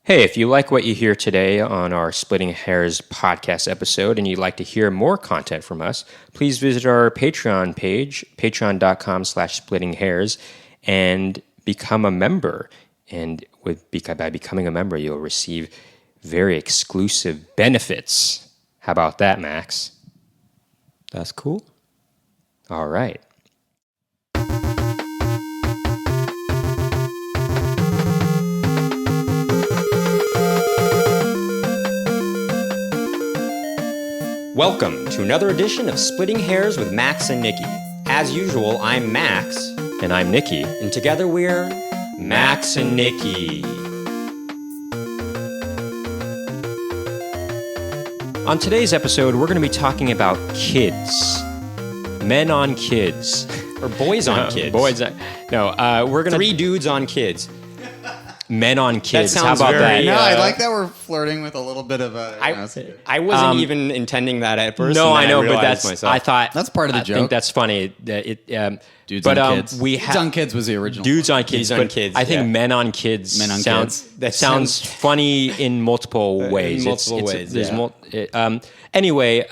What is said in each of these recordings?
Hey, if you like what you hear today on our Splitting Hairs podcast episode and you'd like to hear more content from us, please visit our Patreon page, patreon.com/splittinghairs, and become a member. And by becoming a member, you'll receive very exclusive benefits. How about that, Max? That's cool. All right. Welcome to another edition of Splitting Hairs with Max and Nicky. As usual, I'm Max. And I'm Nicky. And together we're Max and Nicky. On today's episode, we're going to be talking about kids. Men on kids. Or boys on kids. We're going to... Three dudes on kids. Men on kids. That sounds How about very, that? No, I like that we're flirting with a little bit of a... I wasn't even intending that at first. No, I know, but realized that's... myself. I thought... That's part of the joke. I think that's funny. Dudes on kids. Dudes on kids was the original. Dudes on kids. Dudes on but kids, I think yeah. men on kids Men on sounds, kids. That sounds funny in multiple ways. Anyway,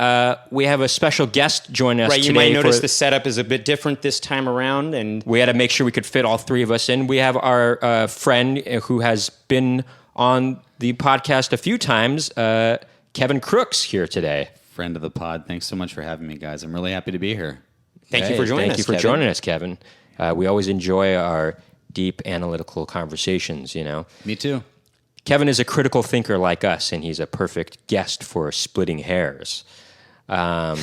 we have a special guest joining us Right, today. you might notice the setup is a bit different this time around, and We had to make sure we could fit all three of us in. We have our friend who has been on the podcast a few times, Kevin Crooks, here today. Friend of the pod. Thanks so much for having me, guys. I'm really happy to be here. thank you for joining us, Thank you for Kevin. joining us, Kevin. We always enjoy our deep analytical conversations, you know. Me too. Kevin is a critical thinker like us, and he's a perfect guest for Splitting Hairs. Before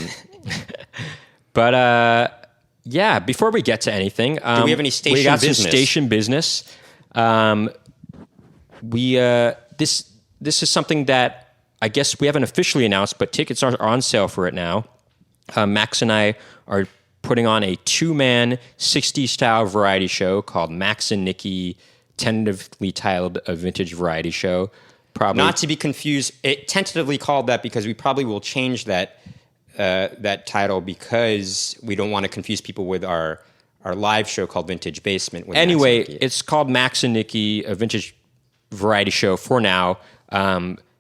we get to anything... Do we have any station we got business? some station business. This is something that I guess we haven't officially announced, but tickets are on sale for it now. Max and I are putting on a two-man 60s-style variety show called Max and Nicky, tentatively titled A Vintage Variety Show. Probably Not to be confused, it tentatively called that because we probably will change that title because we don't want to confuse people with our live show called Vintage Basement. With Anyway, Max and Nicky. it's called Max and Nicky, a vintage variety show for now.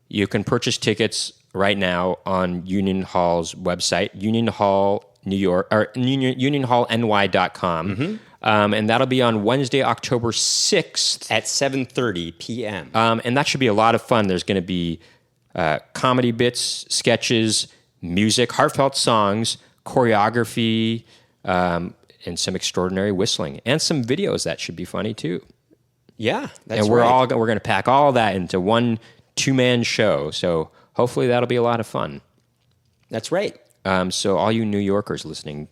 You can purchase tickets right now on Union Hall's website, Union Hall New York, or unionhallny.com. Mm-hmm. And that'll be on Wednesday, October 6th. at 7:30 p.m. And that should be a lot of fun. There's going to be comedy bits, sketches, music, heartfelt songs, choreography, and some extraordinary whistling, and some videos that should be funny too. Yeah, that's And we're right. we're going to pack all that into one two-man show. So hopefully that'll be a lot of fun. That's right. So all you New Yorkers listening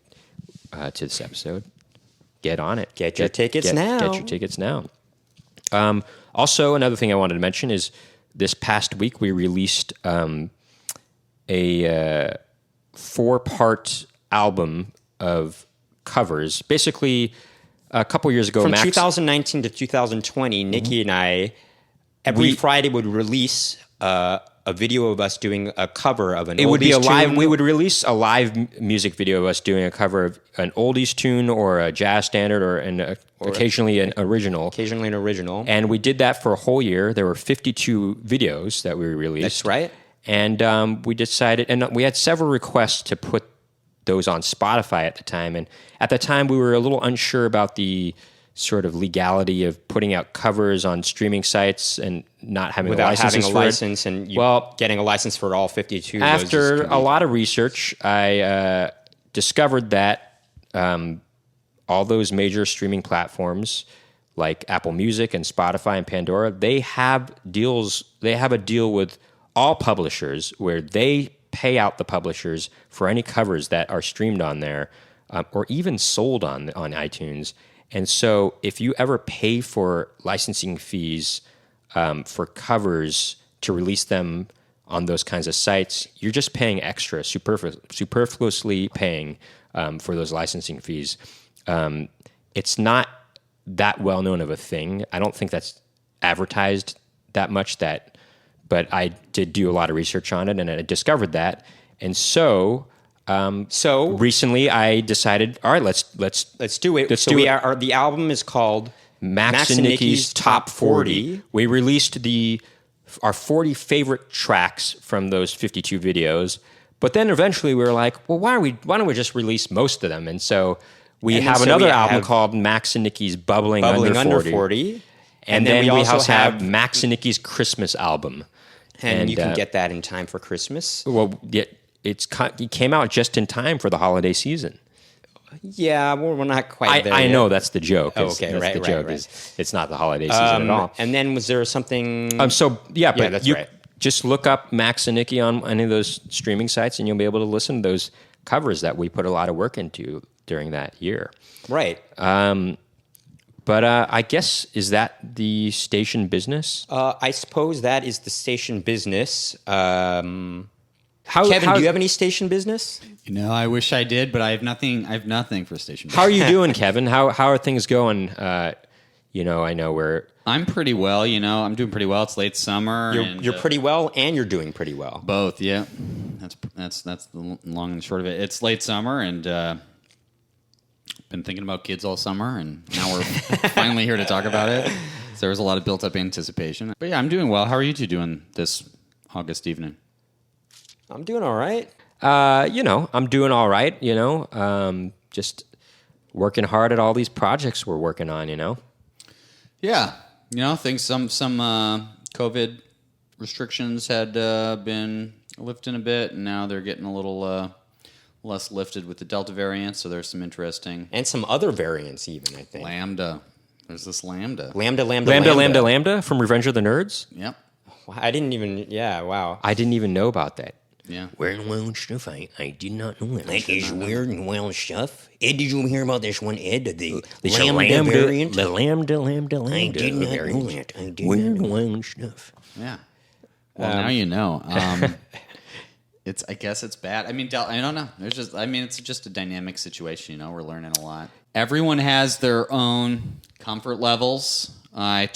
to this episode, get on it. Get your tickets now. Get your tickets now. Also, another thing I wanted to mention is this past week we released a 4-part album of covers. Basically, a couple years ago, From Max... 2019 to 2020, Nicky and I, every Friday would release a video of us doing a cover of an It would be a oldies live. tune. We would release a live music video of us doing a cover of an oldies tune or a jazz standard or occasionally an original. Occasionally an original. And we did that for a whole year. There were 52 videos that we released. That's right. And we decided, and we had several requests to put those on Spotify at the time. And at the time, we were a little unsure about the sort of legality of putting out covers on streaming sites and not having Without licenses having a for it. license and getting a license for all 52. After a lot of research, I discovered that all those major streaming platforms like Apple Music and Spotify and Pandora, they have deals. They have a deal with all publishers where they pay out the publishers for any covers that are streamed on there or even sold on iTunes. And so if you ever pay for licensing fees for covers to release them on those kinds of sites, you're just paying extra, superfluously paying for those licensing fees. It's not that well known of a thing. I don't think that's advertised that much, but I did do a lot of research on it and I discovered that. And so recently I decided, all right, let's do it. The album is called Max and Nicky's Top 40. We released the our 40 favorite tracks from those 52 videos. But then eventually we were like, well, why don't we just release most of them? And so we have another album called Max and Nicky's Bubbling Under 40. And then we also have Max and Nicky's Christmas album. And you can get that in time for Christmas. Well, it came out just in time for the holiday season. Yeah, we're not quite there. I know that's the joke. Oh, okay, that's right, the right, joke right. is it's not the holiday season at all. And then was there something? That's right. Just look up Max and Nicky on any of those streaming sites, and you'll be able to listen to those covers that we put a lot of work into during that year. Right. But I guess, is that the station business? I suppose that is the station business. Kevin, do you have any station business? I wish I did, but I have nothing. I have nothing for station. How are you doing, Kevin? How are things going? I know I'm pretty well. I'm doing pretty well. It's late summer. You're pretty well, and you're doing pretty well. Both, yeah. That's the long and short of it. It's late summer, and been thinking about kids all summer, and now we're finally here to talk about it. So there was a lot of built-up anticipation. But yeah, I'm doing well. How are you two doing this August evening? I'm doing all right. I'm doing all right. Just working hard at all these projects we're working on. Yeah, things. Some COVID restrictions had been lifting a bit, and now they're getting a little less lifted with the Delta variant. So there's some interesting and some other variants, even I think. Lambda. There's this Lambda. Lambda from Revenge of the Nerds. Yep. I didn't even. Yeah. Wow. I didn't even know about that. Yeah. Weird and wild stuff. I did not know that. That is weird and wild stuff. Ed, did you hear about this one, Ed? The Lambda variant? The Lambda I did not know that. I did Weird not and know. wild stuff. Yeah. Well, now you know. I guess it's bad. I mean, I don't know. It's just a dynamic situation. We're learning a lot. Everyone has their own comfort levels. I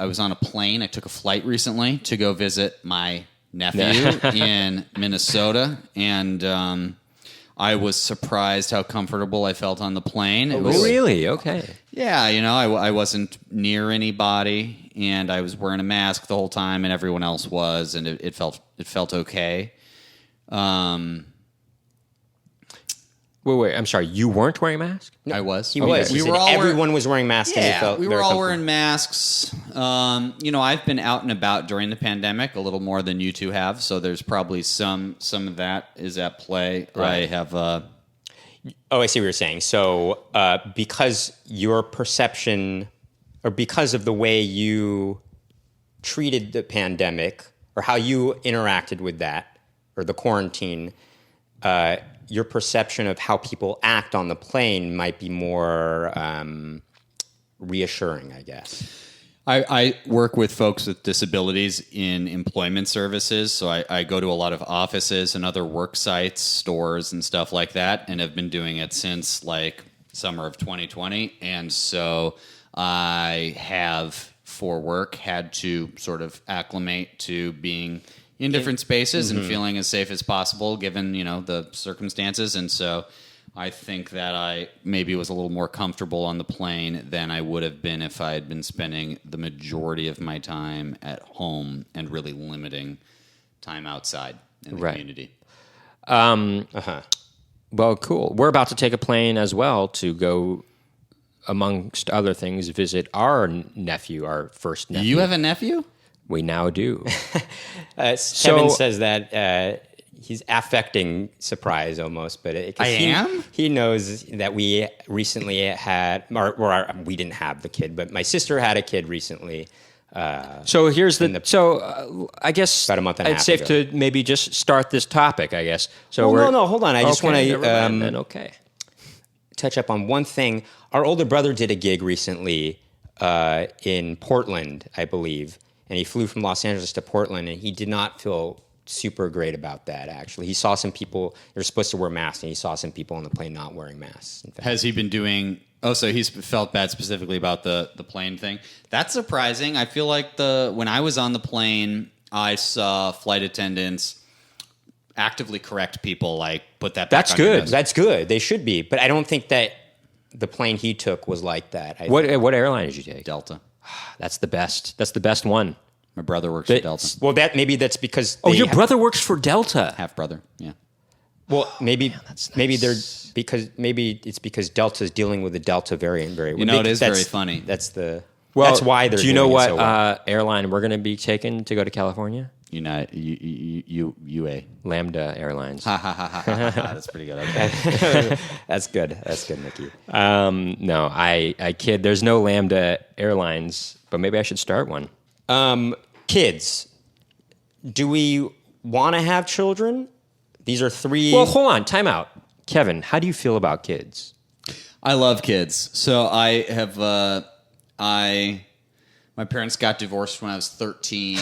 was on a plane. I took a flight recently to go visit my nephew in Minnesota, and I was surprised how comfortable I felt on the plane. Really? Okay. Yeah, I wasn't near anybody, and I was wearing a mask the whole time, and everyone else was, and it felt okay. Wait. I'm sorry. You weren't wearing a mask? I was. He was. Everyone was wearing masks. Yeah, we were all wearing masks. I've been out and about during the pandemic a little more than you two have, so there's probably some of that is at play. Right. I have. Oh, I see what you're saying. So, because your perception, or because of the way you treated the pandemic, or how you interacted with that, or the quarantine, your perception of how people act on the plane might be more reassuring, I guess. I work with folks with disabilities in employment services, so I go to a lot of offices and other work sites, stores, and stuff like that, and have been doing it since like summer of 2020. And so I have, for work, had to sort of acclimate to being in different spaces and feeling as safe as possible given, the circumstances. And so I think that I maybe was a little more comfortable on the plane than I would have been if I had been spending the majority of my time at home and really limiting time outside in the community. Well, cool. We're about to take a plane as well to go, amongst other things, visit our nephew, our first nephew. You have a nephew? We now do. Kevin says that he's affecting surprise almost, but he knows that we recently had, we didn't have the kid, but my sister had a kid recently. So here's I guess about a month and a half it's safe ago. to maybe just start this topic, I guess. So no, hold on. I just want to touch up on one thing. Our older brother did a gig recently in Portland, I believe. And he flew from Los Angeles to Portland, and he did not feel super great about that, actually. He saw some people, they're supposed to wear masks, and he saw some people on the plane not wearing masks. In fact. Has he been doing... Oh, so he's felt bad specifically about the plane thing? That's surprising. I feel like when I was on the plane, I saw flight attendants actively correct people, like, put that back on your desk. That's good. They should be. But I don't think that the plane he took was like that. What airline did you take? Delta. That's the best. That's the best one. My brother works They- at Delta. Well, that's because. Oh, they your have- brother works for Delta. Half brother. Yeah. Well, maybe it's because Delta's dealing with the Delta variant very well. You know, it is That's- very funny. That's Well, that's why they're. Do you know doing what it so well. airline we're going to be taking to go to California? UA. Lambda Airlines. Ha ha ha ha ha. That's pretty good. Okay. That's good. That's good, Nicky. No, I kid. There's no Lambda Airlines, but maybe I should start one. Kids, do we want to have children? These are three. Well, hold on. Time out. Kevin, how do you feel about kids? I love kids. So I have my parents got divorced when I was 13.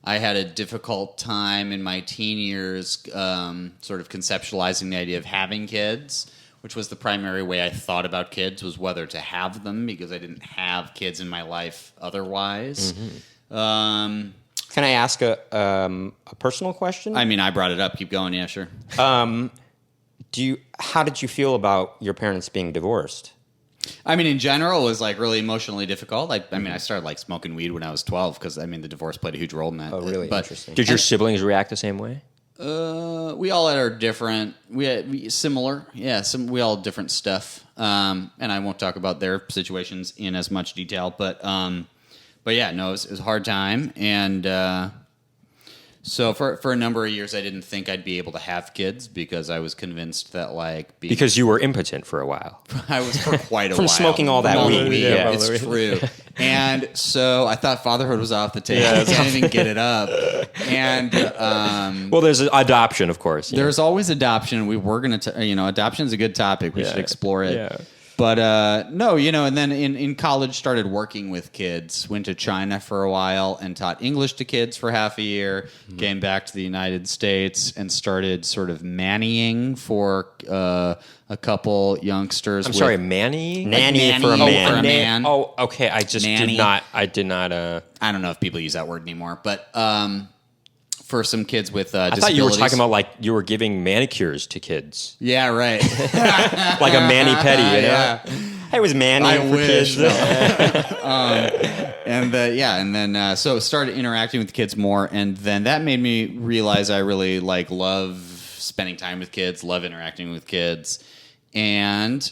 I had a difficult time in my teen years sort of conceptualizing the idea of having kids, which was the primary way I thought about kids, was whether to have them, because I didn't have kids in my life otherwise. Can I ask a personal question? I mean, I brought it up. Keep going. Yeah, sure. How did you feel about your parents being divorced? I mean, in general, it was like really emotionally difficult. I started like smoking weed when I was 12 because the divorce played a huge role in that. Oh, really? But, Interesting. Did your siblings react the same way? We all had our different, similar, yeah. We all had different stuff, and I won't talk about their situations in as much detail. But yeah, no, it was a hard time, and so for a number of years, I didn't think I'd be able to have kids because I was convinced that Because you were impotent for a while. I was for quite a From while smoking all that weed. Yeah, it's true. And so I thought fatherhood was off the table. I can't even get it up. And Well, there's adoption, of course. there's always adoption. We were going to, adoption is a good topic. We should explore it. Yeah. But no, and then in college started working with kids. Went to China for a while and taught English to kids for half a year. Came back to the United States and started sort of nannying for a couple youngsters. I'm sorry, Manny? Nanny for a man. For a man. Oh, okay. I just Nanny. I did not. I don't know if people use that word anymore, but for some kids with I thought you were talking about like you were giving manicures to kids. Yeah, right. Like a mani pedi, you know? Yeah. I was Manny I for wish. kids. And then so started interacting with kids more, and then that made me realize I really love spending time with kids, love interacting with kids, and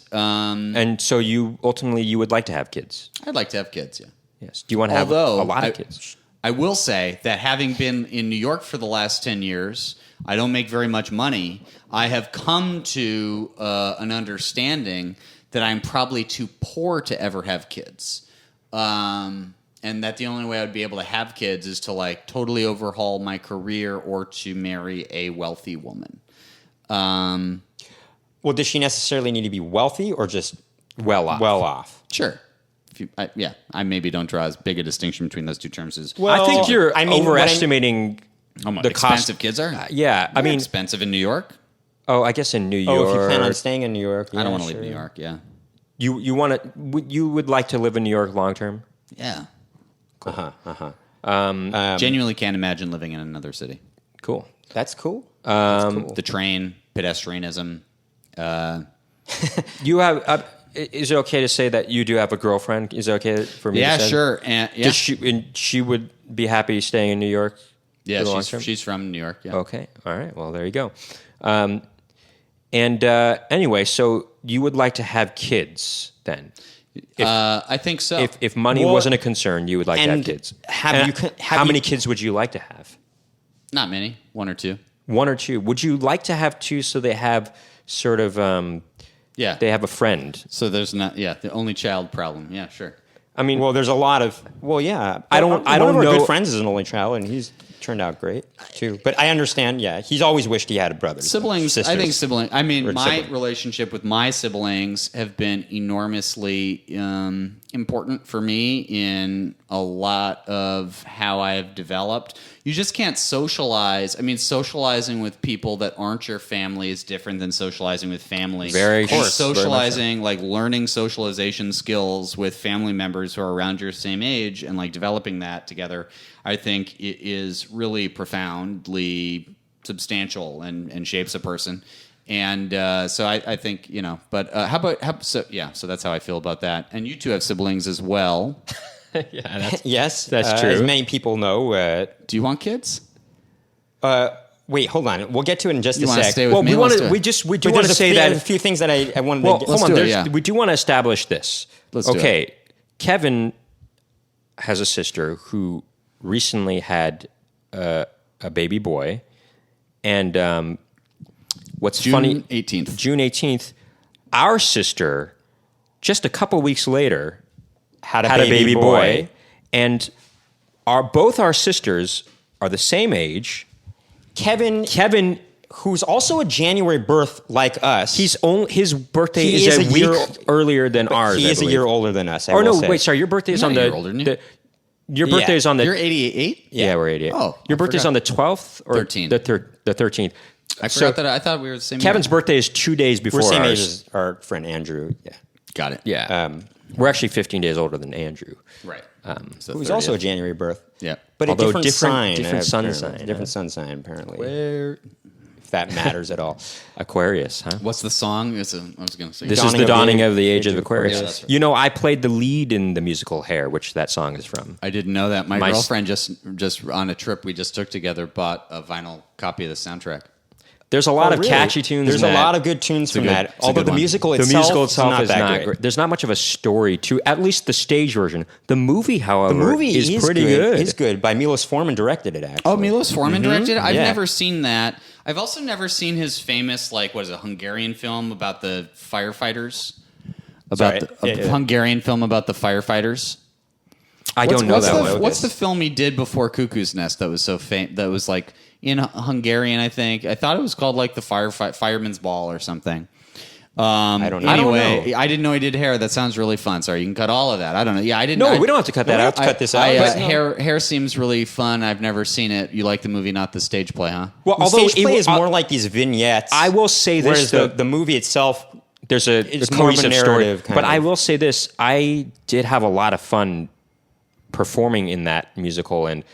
So you ultimately would like to have kids. I'd like to have kids. Yeah. Yes. Do you want to have a lot of kids? I will say that having been in New York for the last 10 years, I don't make very much money. I have come to an understanding that I'm probably too poor to ever have kids. And that the only way I would be able to have kids is to totally overhaul my career or to marry a wealthy woman. Well, does she necessarily need to be wealthy or just Well off. well off? Sure. I maybe don't draw as big a distinction between those two terms as I think you're I mean, overestimating how much the expensive cost. kids are. Yeah, I They're mean, expensive in New York. I guess in New York. Oh, if you plan on staying in New York. I don't want to sure. leave New York. Yeah. You want to? You would like to live in New York long term? Yeah. Uh-huh. Genuinely can't imagine living in another city. Cool. That's cool. The train, pedestrianism. You have. Is it okay to say that you do have a girlfriend? Is it okay for me? Yeah, to say? sure. And yeah, She would be happy staying in New York. yeah, for the long term? she's from New York. Yeah. Okay. All right. Well, there you go. Anyway, so you would like to have kids then? I think so. If money Well, wasn't a concern, you would like to have and kids. have How you- many kids would you like to have? Not many, one or two. One or two. Would you like to have two so they have sort of Yeah. they have a friend? So there's not. Yeah, the only child problem. Yeah, sure. I mean, Well, there's a lot of. Well, yeah. I don't One of our know- good friends is an only child, and he's turned out great too. But I understand. Yeah, he's always wished he had a brother. Siblings. sisters. I think siblings. I mean, Or my sibling. relationship with my siblings have been enormously important for me in a lot of how I've developed. You just can't socialize. I mean, socializing with people that aren't your family is different than socializing with family. Very And course, very much so. socializing, learning socialization skills with family members who are around your same age and developing that together, I think it is really profoundly substantial and shapes a person. And so I think, but so that's how I feel about that. And you two have siblings as well. Yes, That's true. As many people know. Do you want kids? Wait, hold on. We'll get to it in just You a wanna sec. stay with Well, me? we Let's want do to. it. We do But want to there's say a that. few things that I wanted Well, to hold on. do it, yeah. We do want to establish this. Let's do okay, Kevin has a sister who recently had a baby boy, and what's funny? June 18th. June 18th. Our sister, just a couple weeks later, had a baby boy, and both our sisters are the same age. Kevin, who's also a January birth like us. his birthday He is is a a week year- earlier than ours. he I is a believe. year older than us. I Or will no, say. wait, sorry. Your birthday is You're on not a the. year older than you. Your birthday Yeah. is on the. You're 88? Yeah, we're 88. Oh, Your I birthday's forgot. on the 12th or 13th. the 13th. I forgot that. I thought we were the same Kevin's year. birthday is 2 days before We're same age ours. as our friend Andrew. Yeah. Got it. Yeah, we're actually 15 days older than Andrew. Right. So Who's 30th. also a January birth. Yeah. But Although a different different- sign. different sun apparently. sign, Different sun sign, apparently. Where? If that matters at all. Aquarius, huh? What's the song? I was going to say. This is Dawning the of the dawning Age- of the age of Age of Aquarius. Aquarius. Yeah, that's right. You know, I played the lead in the musical Hair, which that song is from. I didn't know that. My My- girlfriend just on a trip we just took together bought a vinyl copy of the soundtrack. There's a lot Oh, of really? catchy tunes. There's in a that. lot of good tunes from good- that. it's a Although good the one. musical The itself, musical itself not is that not great. There's not much of a story to at least the stage version. The movie, however, The movie is pretty good. Is good. By Milos Forman directed it, actually. Oh, Milos Forman directed it? I've Yeah. never seen that. I've also never seen his famous, what is it, Hungarian film about the firefighters? Sorry. Hungarian film about the firefighters? I don't know that one. What's the film he did before Cuckoo's Nest that was so famous? That was in Hungarian, I think. I thought it was called the Fireman's Ball or something. I don't know. Anyway, I didn't know he did Hair. That sounds really fun. Sorry, you can cut all of that. I don't know. Yeah, I didn't. No, I- we don't have to cut that we out. have to cut this out. I, But- Hair seems really fun. I've never seen it. You like the movie, not the stage play, huh? Well, The although stage play is it- more like these vignettes. I will say whereas this: the movie itself, there's it's a more of a cohesive story. narrative kind But of. I will say this: I did have a lot of fun performing in that musical, and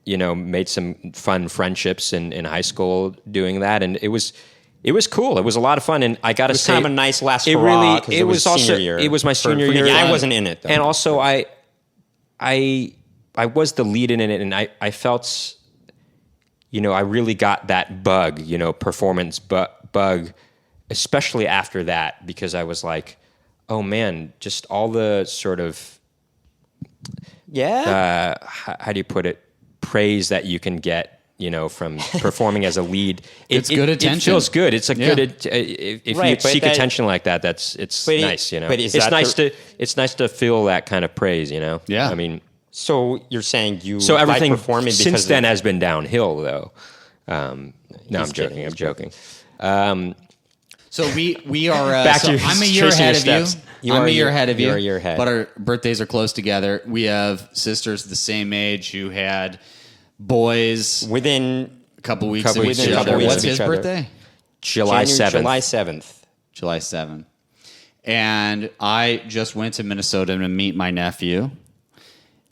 made some fun friendships in high school doing that, and it was cool. It was a lot of fun, and I got to was say, kind of a nice last It hurrah, really, 'cause it was also, senior year. it was my For- senior for year. Nicky. I wasn't in it, though. and also I was the lead in it, and I felt, I really got that bug, performance bug, especially after that, because I was like, oh man, just all the sort of how do you put it, praise that you can get, from performing as a lead. It's good attention. It feels good. It's a Yeah. good if Right, you but seek that- attention like that. It's But nice, but is it's that nice the- it's nice to feel that kind of praise, Yeah. I mean, So you're saying you so everything like performing since because then of, has been downhill, though. No, I'm kidding. joking. I'm joking. So we are Back so to I'm a year chasing ahead your of you. steps. You I'm are a a year year- ahead of you. you are a year ahead. But our birthdays are close together. We have sisters the same age who had boys within a couple weeks Couple of weeks each of each other. other. What's Of his each other. birthday? July 7th. July 7th. July 7th. And I just went to Minnesota to meet my nephew,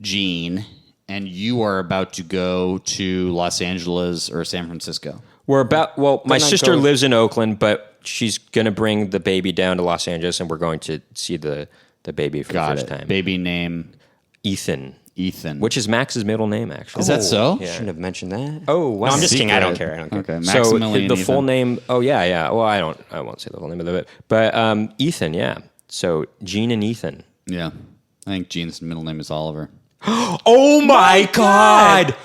Gene, and you are about to go to Los Angeles or San Francisco. My Then I'd sister go- lives in Oakland, but she's going to bring the baby down to Los Angeles, and we're going to see the baby for Got the first it. time. Baby name Ethan, Ethan. which is Max's middle name, actually. Is that so? Yeah. Shouldn't have mentioned that. Oh, wow. No, I'm just kidding. I don't Secret. care. I don't care. Okay, So Maximilian the full Ethan. name? Oh yeah. Well, I won't say the full name of it, but Ethan, yeah. So Gene and Ethan. Yeah. I think Gene's middle name is Oliver. Oh my God!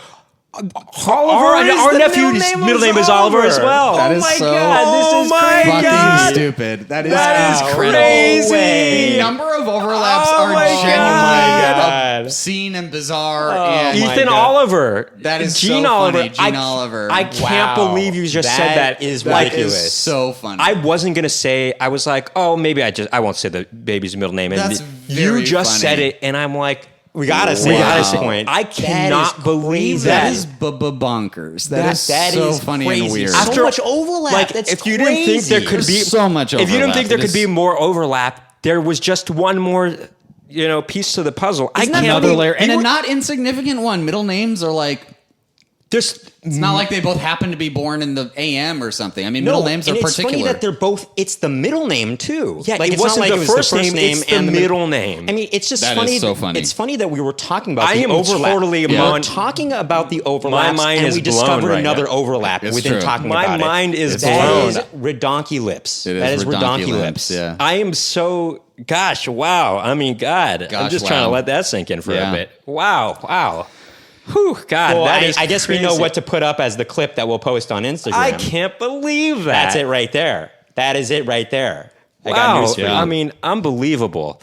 Our nephew's middle name is Oliver as well. That is so fucking stupid. That is crazy. The number of overlaps are my genuinely obscene and bizarre. and Ethan Oliver. That is Gene so Oliver. funny. Gene Oliver. I can't Wow. believe you just said that. is That ridiculous. is so funny. I wasn't gonna say. I was like, oh, maybe I won't say the baby's middle name. And That's you very just funny. said it, and I'm like, We gotta say we at gotta this say. point. I That cannot is believe crazy. that. That is bonkers. That is that so is funny crazy. and weird. So much overlap. Like, That's if you didn't think there could There's be so much if you didn't overlap. think there It could is- be more overlap, there was just one more, piece to the puzzle. I Isn't can't that another believe- layer, and you a were- not insignificant one. Middle names are like It's not like they both happen to be born in the AM or something. I mean, middle names are and particular. It's funny that they're both. It's the middle name too. Yeah, like it it's wasn't not like the it was first name, it's the and middle name. I mean, it's just That funny. is so funny. It's funny that we were talking about I the am overlap. totally we mon- were talking about the overlaps, mind and is we blown discovered right another now. overlap It's within true. talking My about it. mind is That blown. is redonky lips. It That is redonky redonky lips. Yeah. I am so, gosh, wow. I mean, God, I'm Gosh, just trying to wow. let that sink in for Yeah. a bit. Wow. Whew, God, Well, that is I guess we know crazy. what to put up as the clip that we'll post on Instagram. I can't believe that. That's it right there. That is it right there. I Wow. got news for you. I mean, unbelievable.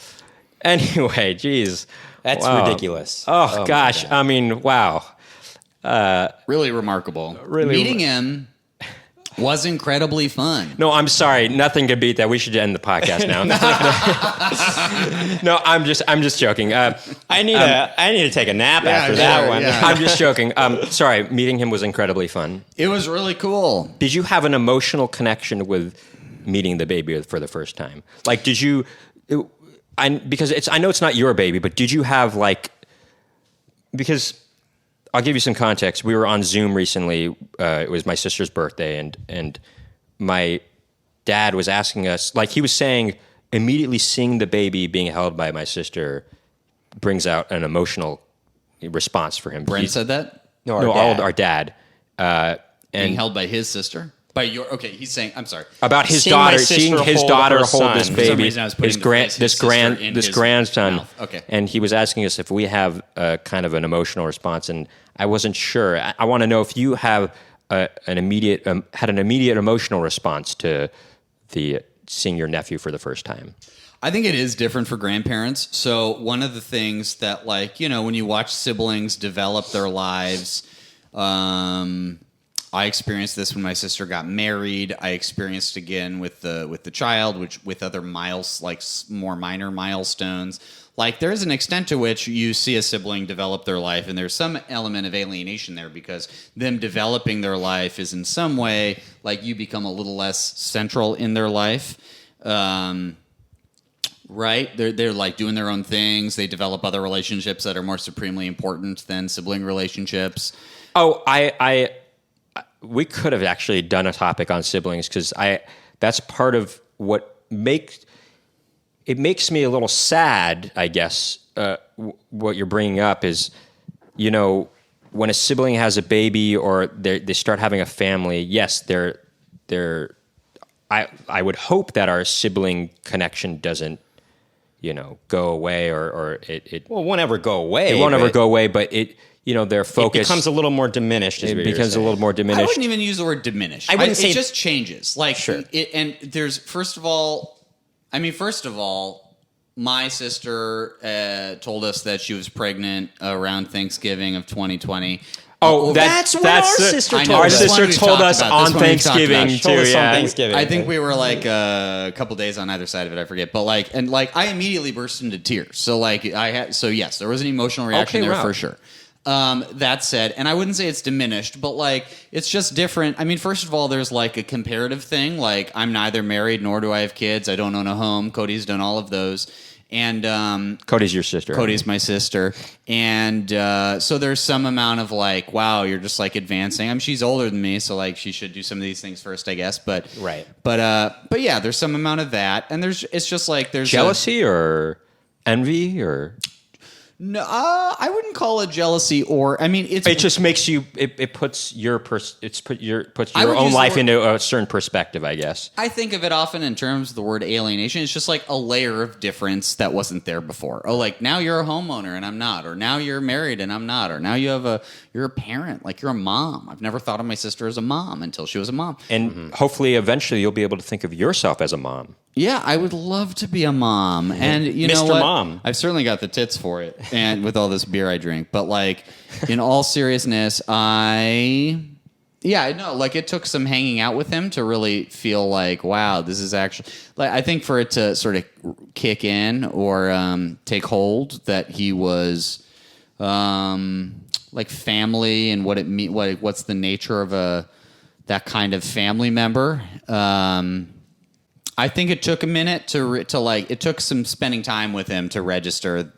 Anyway, geez. That's Wow. ridiculous. Oh, my gosh. God. I mean, wow. Really remarkable. Really Meeting him was incredibly fun. No, I'm sorry. Nothing could beat that. We should end the podcast now. No, I'm just joking. I need to take a nap after that sure, one. yeah. I'm just joking. Sorry, meeting him was incredibly fun. It was really cool. Did you have an emotional connection with meeting the baby for the first time? Like, did you? Because I know it's not your baby, but did you have like? Because I'll give you some context. We were on Zoom recently. It was my sister's birthday, and my dad was asking us, like he was saying, immediately seeing the baby being held by my sister brings out an emotional response for him. Brent said that? No, Our dad. Being And held by his sister? By your okay, he's saying I'm sorry. about his Seeing my daughter, sister seeing his hold daughter her hold son. this For baby, some reason I was putting his grandson, mouth. Okay. and he was asking us if we have kind of an emotional response, and I wasn't sure. I want to know if you have had an immediate emotional response to the seeing your nephew for the first time. I think it is different for grandparents. So one of the things that, like, you know, when you watch siblings develop their lives, I experienced this when my sister got married. I experienced again with the child, which with other more minor milestones. Like there's an extent to which you see a sibling develop their life, and there's some element of alienation there because them developing their life is in some way like you become a little less central in their life. Right? They're like doing their own things. They develop other relationships that are more supremely important than sibling relationships. Oh, we could have actually done a topic on siblings because that's part of what makes me a little sad, I guess. What you're bringing up is, you know, when a sibling has a baby or they start having a family. Yes, I would hope that our sibling connection doesn't, you know, go away or it won't ever go away. It won't ever go away, but their focus It becomes a little more diminished. It becomes a little more I diminished. wouldn't even use the word diminished. I wouldn't say- it just changes. Like, Sure. And there's first of all, my sister told us that she was pregnant around Thanksgiving of 2020. Oh, That's what our sister I know, told Our this us. one sister we've told talked us about. This on one we've talked Thanksgiving about. too. Told us on Yeah. Thanksgiving. I think we were like a couple days on either side of it. I forget, but I immediately burst into tears. So yes, there was an emotional reaction Okay, there wow. for sure. That said, and I wouldn't say it's diminished, but like it's just different. I mean, first of all, there's like a comparative thing. Like I'm neither married nor do I have kids. I don't own a home. Cody's done all of those, and Cody's your sister. Cody's my sister, and so there's some amount of like, wow, you're just like advancing. I mean, she's older than me, so like she should do some of these things first, I guess. But Right. but yeah, there's some amount of that, and it's just like there's Jealousy or envy or No, I wouldn't call it jealousy, or I mean, it just makes you. It puts your puts your I would own use the life word- into a certain perspective, I guess. I think of it often in terms of the word alienation. It's just like a layer of difference that wasn't there before. Oh, like now you're a homeowner and I'm not, or now you're married and I'm not, or now you're a parent, like you're a mom. I've never thought of my sister as a mom until she was a mom. And hopefully, eventually, you'll be able to think of yourself as a mom. Yeah, I would love to be a mom. And you know Mr. what? Mom. I've certainly got the tits for it, and with all this beer I drink. But like, in all seriousness, I know, like it took some hanging out with him to really feel like, wow, this is actually like I think for it to sort of kick in or take hold that he was like family and what it mean, what's the nature of that kind of family member. I think it took a minute to like it took some spending time with him to register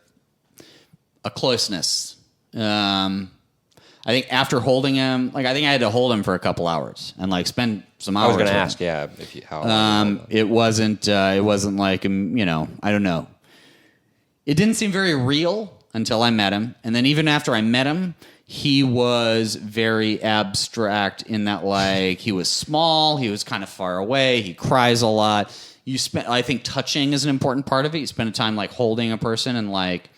a closeness. I think after holding him, like I think I had to hold him for a couple hours and like spend some hours. I was going to with ask, him. yeah, if you, how. It wasn't like I don't know. It didn't seem very real until I met him, and then even after I met him, he was very abstract in that like he was small, he was kind of far away, he cries a lot. I think touching is an important part of it. You spend time like holding a person and like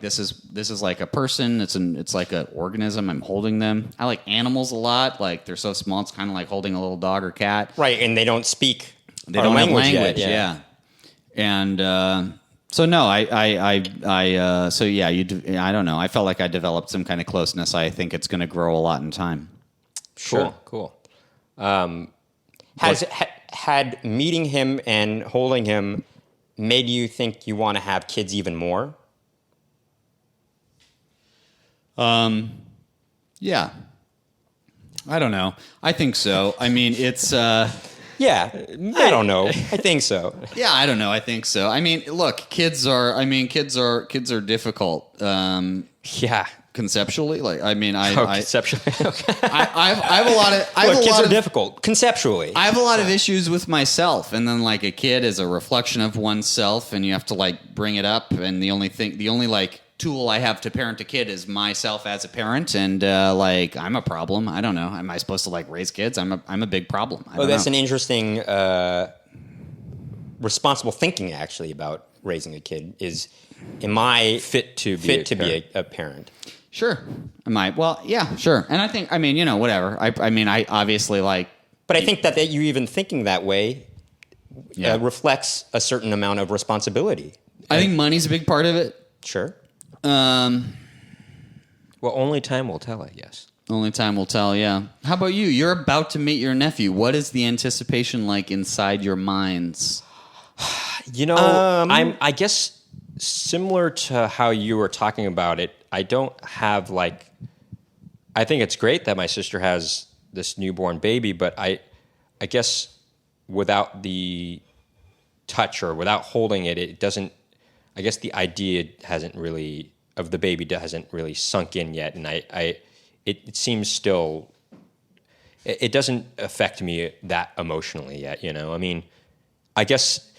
this is like a person. It's like an organism. I'm holding them. I like animals a lot. Like they're so small. It's kind of like holding a little dog or cat. Right, and they don't speak. They don't have language. Yet, yeah. And so no, I don't know. I felt like I developed some kind of closeness. I think it's going to grow a lot in time. Sure. Cool. Had meeting him and holding him made you think you want to have kids even more? Yeah. I don't know. I think so. I mean, it's Yeah, I don't know. I think so. yeah, I don't know. I think so. I mean, look, kids are difficult. Yeah. Conceptually, like I mean, Conceptually. I have a lot of Kids are difficult conceptually. I have a lot of issues with myself, and then like a kid is a reflection of oneself, and you have to like bring it up. And the only like tool I have to parent a kid is myself as a parent, and like I'm a problem. I don't know. Am I supposed to like raise kids? I'm a big problem. That's an interesting responsible thinking actually about raising a kid. Am I fit to be a parent? Sure. Am I? Well, yeah, sure. And I think, I mean, whatever. I obviously like. But I think that you even thinking that way reflects a certain amount of responsibility. I think money's a big part of it. Sure. Well, only time will tell, I guess. Only time will tell, yeah. How about you? You're about to meet your nephew. What is the anticipation like inside your minds? I guess similar to how you were talking about it, I don't have like, I think it's great that my sister has this newborn baby, but I guess without the touch or without holding it, it doesn't, I guess the idea of the baby hasn't really sunk in yet. And it seems still, it doesn't affect me that emotionally yet, I mean, I guess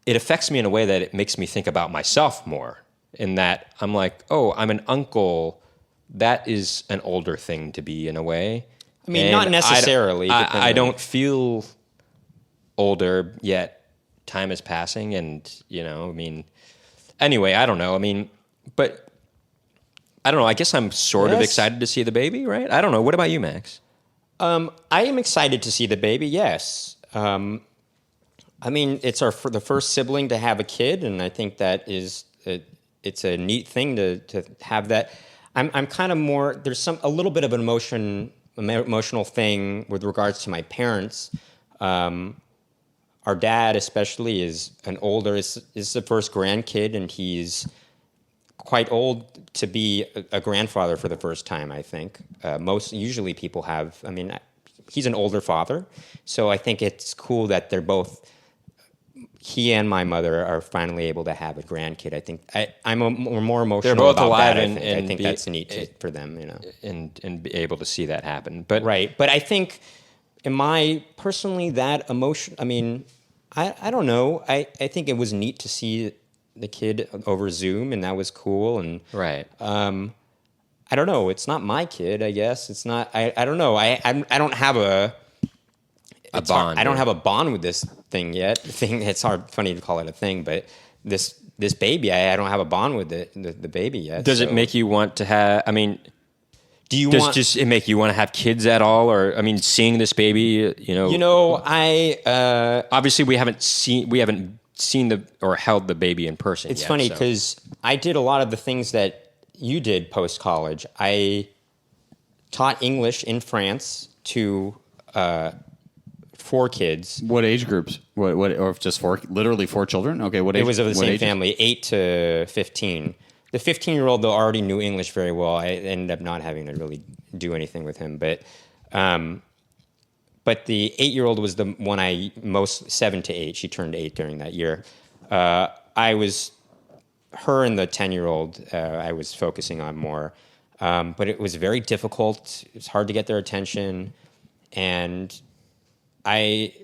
it affects me in a way that it makes me think about myself more, in that I'm like, oh, I'm an uncle. That is an older thing to be in a way. I mean, not necessarily. I don't feel older yet. Time is passing, and I mean, anyway, I don't know. I mean, but I don't know. I guess I'm sort of excited to see the baby, right? I don't know. What about you, Max? I am excited to see the baby. Yes. I mean, it's the first sibling to have a kid, and I think that it's a neat thing to have that. I'm kind of more. There's a little bit of an emotional thing with regards to my parents. Our dad, especially, is the first grandkid, and he's quite old to be a grandfather for the first time. I think usually people have. I mean, he's an older father, so I think it's cool that they're both. He and my mother are finally able to have a grandkid. I think I'm more emotional. They're both about alive, that, I think that's neat for them, and be able to see that happen. But right, but I think, am I personally that emotional? I mean, I don't know. I think it was neat to see the kid over Zoom, and that was cool. And right, I don't know. It's not my kid. I guess it's not. I don't know. I don't have a bond. I don't have a bond with this thing yet. It's funny to call it a thing, but this baby, I don't have a bond with the baby yet. Does it make you want to have? I mean, does it make you want to have kids at all? Or I mean, seeing this baby, I obviously we haven't seen or held the baby in person. It's funny because I did a lot of the things that you did post college. I taught English in France to 4 kids. What age groups? What or just 4? Literally 4 children? Okay, what age? It was of the same family, 8 to 15. The 15-year-old though already knew English very well. I ended up not having to really do anything with him, but the 8-year-old was the one I most 7 to 8. She turned 8 during that year. Her and the 10-year-old I was focusing on more. But it was very difficult. It was hard to get their attention. And I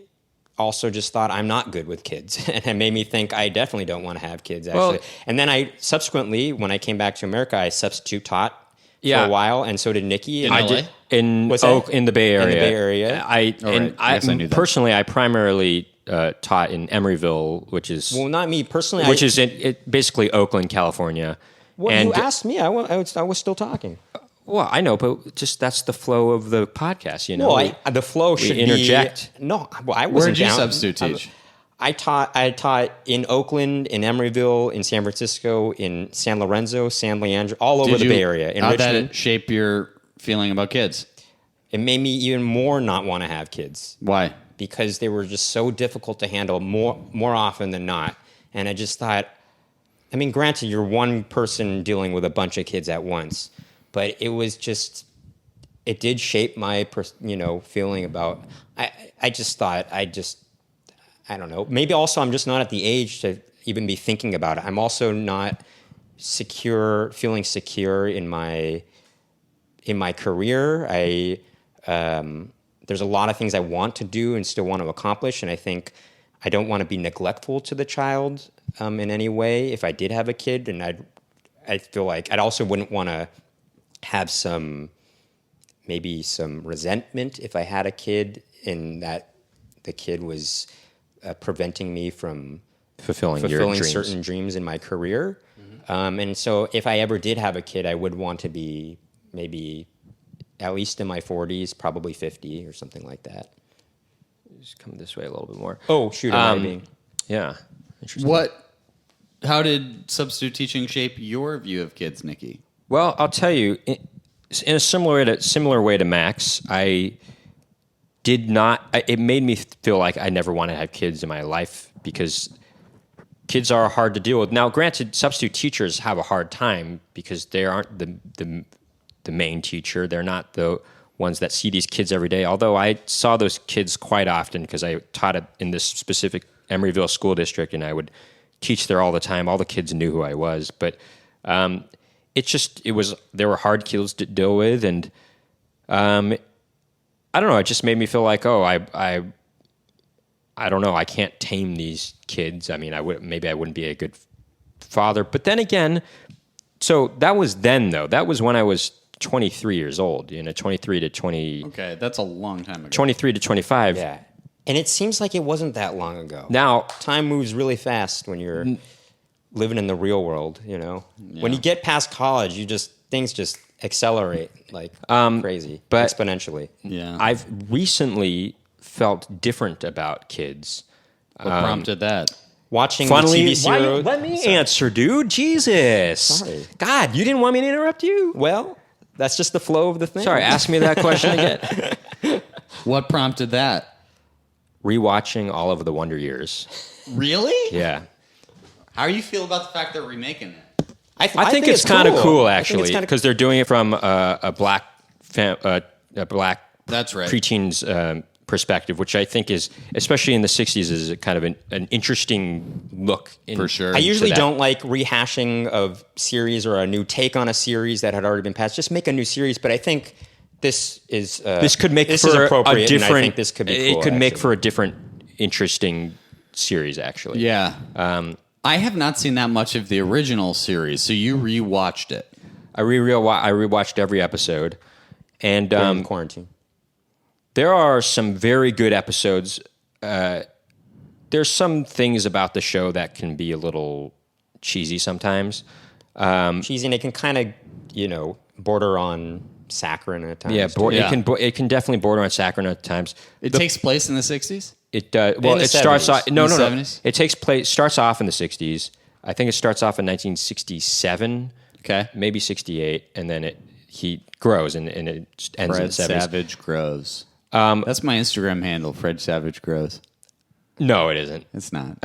also just thought I'm not good with kids. And it made me think I definitely don't want to have kids, actually. And then I subsequently, when I came back to America, I substitute taught for a while, and so did Nicky. And In LA? In the Bay Area. In the Bay Area. I knew that. personally, I primarily taught in Emeryville, which is Well, not me personally. which is basically Oakland, California. Well, and you asked me. I was still talking. well, I know, but just that's the flow of the podcast, you know. Well, the flow should interject. be... No, well, I wasn't Where did you down. substitute teach? I taught in Oakland, in Emeryville, in San Francisco, in San Lorenzo, San Leandro, all over the Bay Area. In How'd Richmond, that shape your feeling about kids? it made me even more not want to have kids Why? because they were just so difficult to handle more often than not. And I just thought, I mean, granted, you're one person dealing with a bunch of kids at once, but it was just, it did shape my, feeling about. I just thought, I don't know. Maybe also I'm just not at the age to even be thinking about it. I'm also not feeling secure in my career. There's a lot of things I want to do and still want to accomplish, and I think I don't want to be neglectful to the child in any way. If I did have a kid, and I feel like I also wouldn't want to have maybe some resentment if I had a kid, in that the kid was preventing me from fulfilling your dreams. certain dreams in my career. And so if I ever did have a kid, I would want to be maybe at least in my 40s, probably 50 or something like that. Just come this way a little bit more. Oh, shoot. Yeah. Interesting. How did substitute teaching shape your view of kids, Nicky? Well, I'll tell you, in a similar way to Max, I did not. It made me feel like I never want to have kids in my life because kids are hard to deal with. Now, granted, substitute teachers have a hard time because they aren't the main teacher. They're not the ones that see these kids every day. Although I saw those kids quite often because I taught in this specific Emeryville school district, and I would teach there all the time. All the kids knew who I was, but there were hard kids to deal with, and I don't know. It just made me feel like, I don't know. I can't tame these kids. I mean, I wouldn't be a good father. But then again, so that was then though. That was when I was 23 years old. 23 to 20. Okay, that's a long time ago. 23 to 25. Yeah. And it seems like it wasn't that long ago. Now, time moves really fast when you're living in the real world, When you get past college, things just accelerate like crazy, but exponentially. Yeah. I've recently felt different about kids. What prompted that? Watching Funnily, the TV series. let me answer, dude. Jesus. Sorry. God, you didn't want me to interrupt you? Well, that's just the flow of the thing. Sorry, ask me that question again. What prompted that? Rewatching all of the Wonder Years. Really? Yeah. How do you feel about the fact they're remaking it? I think it's kind of cool, actually, kinda because they're doing it from a black That's right. preteen's perspective, which I think is, especially in the 60s, is a kind of an interesting look. For sure. I usually into that. don't like rehashing of series or a new take on a series that had already been passed. Just make a new series. But I think this could make this for is appropriate, a different. and I think this could be cool, it could make actually. for a different, interesting series, actually. Yeah. I have not seen that much of the original series, so you rewatched it. I rewatched every episode, and During quarantine. there are some very good episodes. There's some things about the show that can be a little cheesy sometimes. Cheesy, and it can kind of, border on saccharine at times. Yeah, too. it can definitely border on saccharine at times. It takes place in the 60s? It well, the it starts 70s. off. No. In the 70s? It starts off in the 60s. I think it starts off in 1967. Okay. Maybe 68, and then he grows and it ends in the Fred 70s. Savage Grows. That's my Instagram handle, Fred Savage Grows. No, it isn't. It's not.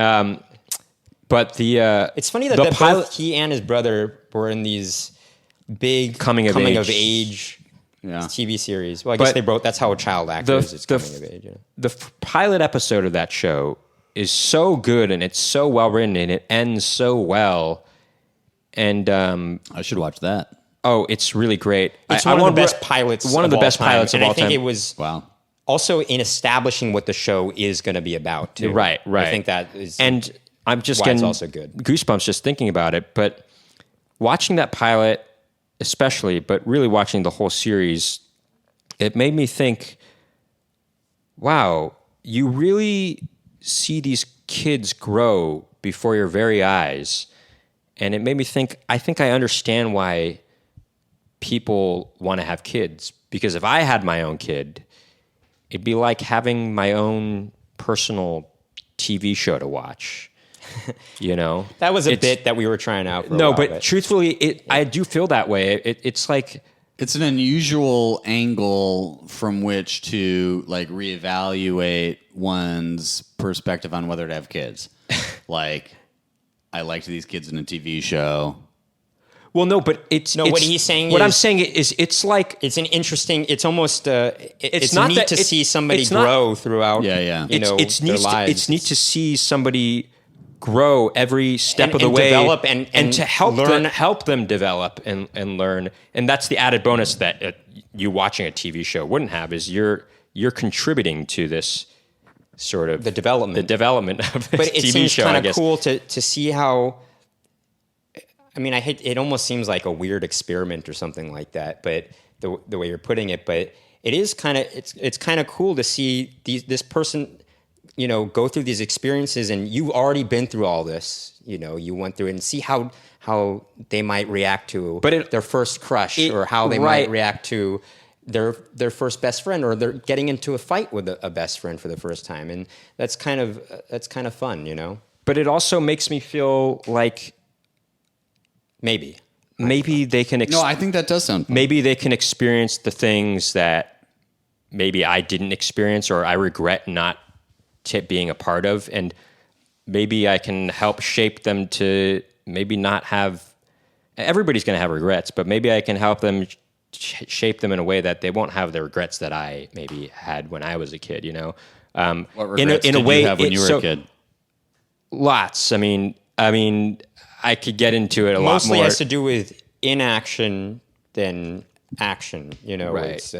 But the It's funny that, the that pilot both he and his brother were in these big Coming of age yeah. TV series. Well, I guess But they both. That's how a child actor is. It's coming of age. the pilot episode of that show is so good and it's so well written and it ends so well. And I should watch that. Oh, it's really great. It's one of the best pilots. One of the all best time. pilots of and all I think time. it was also in establishing what the show is going to be about. Too. Right. I think that is, and I'm just why getting it's also good. goosebumps just thinking about it. But watching that pilot, especially, but really watching the whole series, it made me think, wow, you really see these kids grow before your very eyes. And it made me think, I think I understand why people want to have kids. Because if I had my own kid, it'd be like having my own personal TV show to watch. You know? That was a bit that we were trying out for a no, while, but truthfully, I do feel that way. It's like... It's an unusual angle from which to like reevaluate one's perspective on whether to have kids. Like, I liked these kids in a TV show. Well, no, but what he's saying what is... I'm saying is it's like... It's an interesting... It's almost... it's not neat that- to it's- see somebody it's not- grow throughout it's their neat lives. it's neat to see somebody grow every step And- of the and way, develop and to help learn. help them develop and learn. And that's the added bonus that you watching a TV show wouldn't have, is you're contributing to this sort of The development of this But it TV seems show. I kind guess. of cool to see how... I mean, it almost seems like a weird experiment or something like that, but the way you're putting it, but it is kind of... It's kind of cool to see this person... go through these experiences, and you've already been through all this. You went through it, and see how they might react to their first crush, or how they might react to their first best friend, or they're getting into a fight with a best friend for the first time, and that's kind of fun, But it also makes me feel like maybe they can. No, I think that does sound fun. Maybe they can experience the things that maybe I didn't experience, or I regret not being a part of, and maybe I can help shape them to maybe not have... Everybody's going to have regrets, but maybe I can help them shape them in a way that they won't have the regrets that I maybe had when I was a kid. What regrets did you have when you were a kid? Lots. I mean, I could get into it a lot more. Mostly has to do with inaction than action. Right.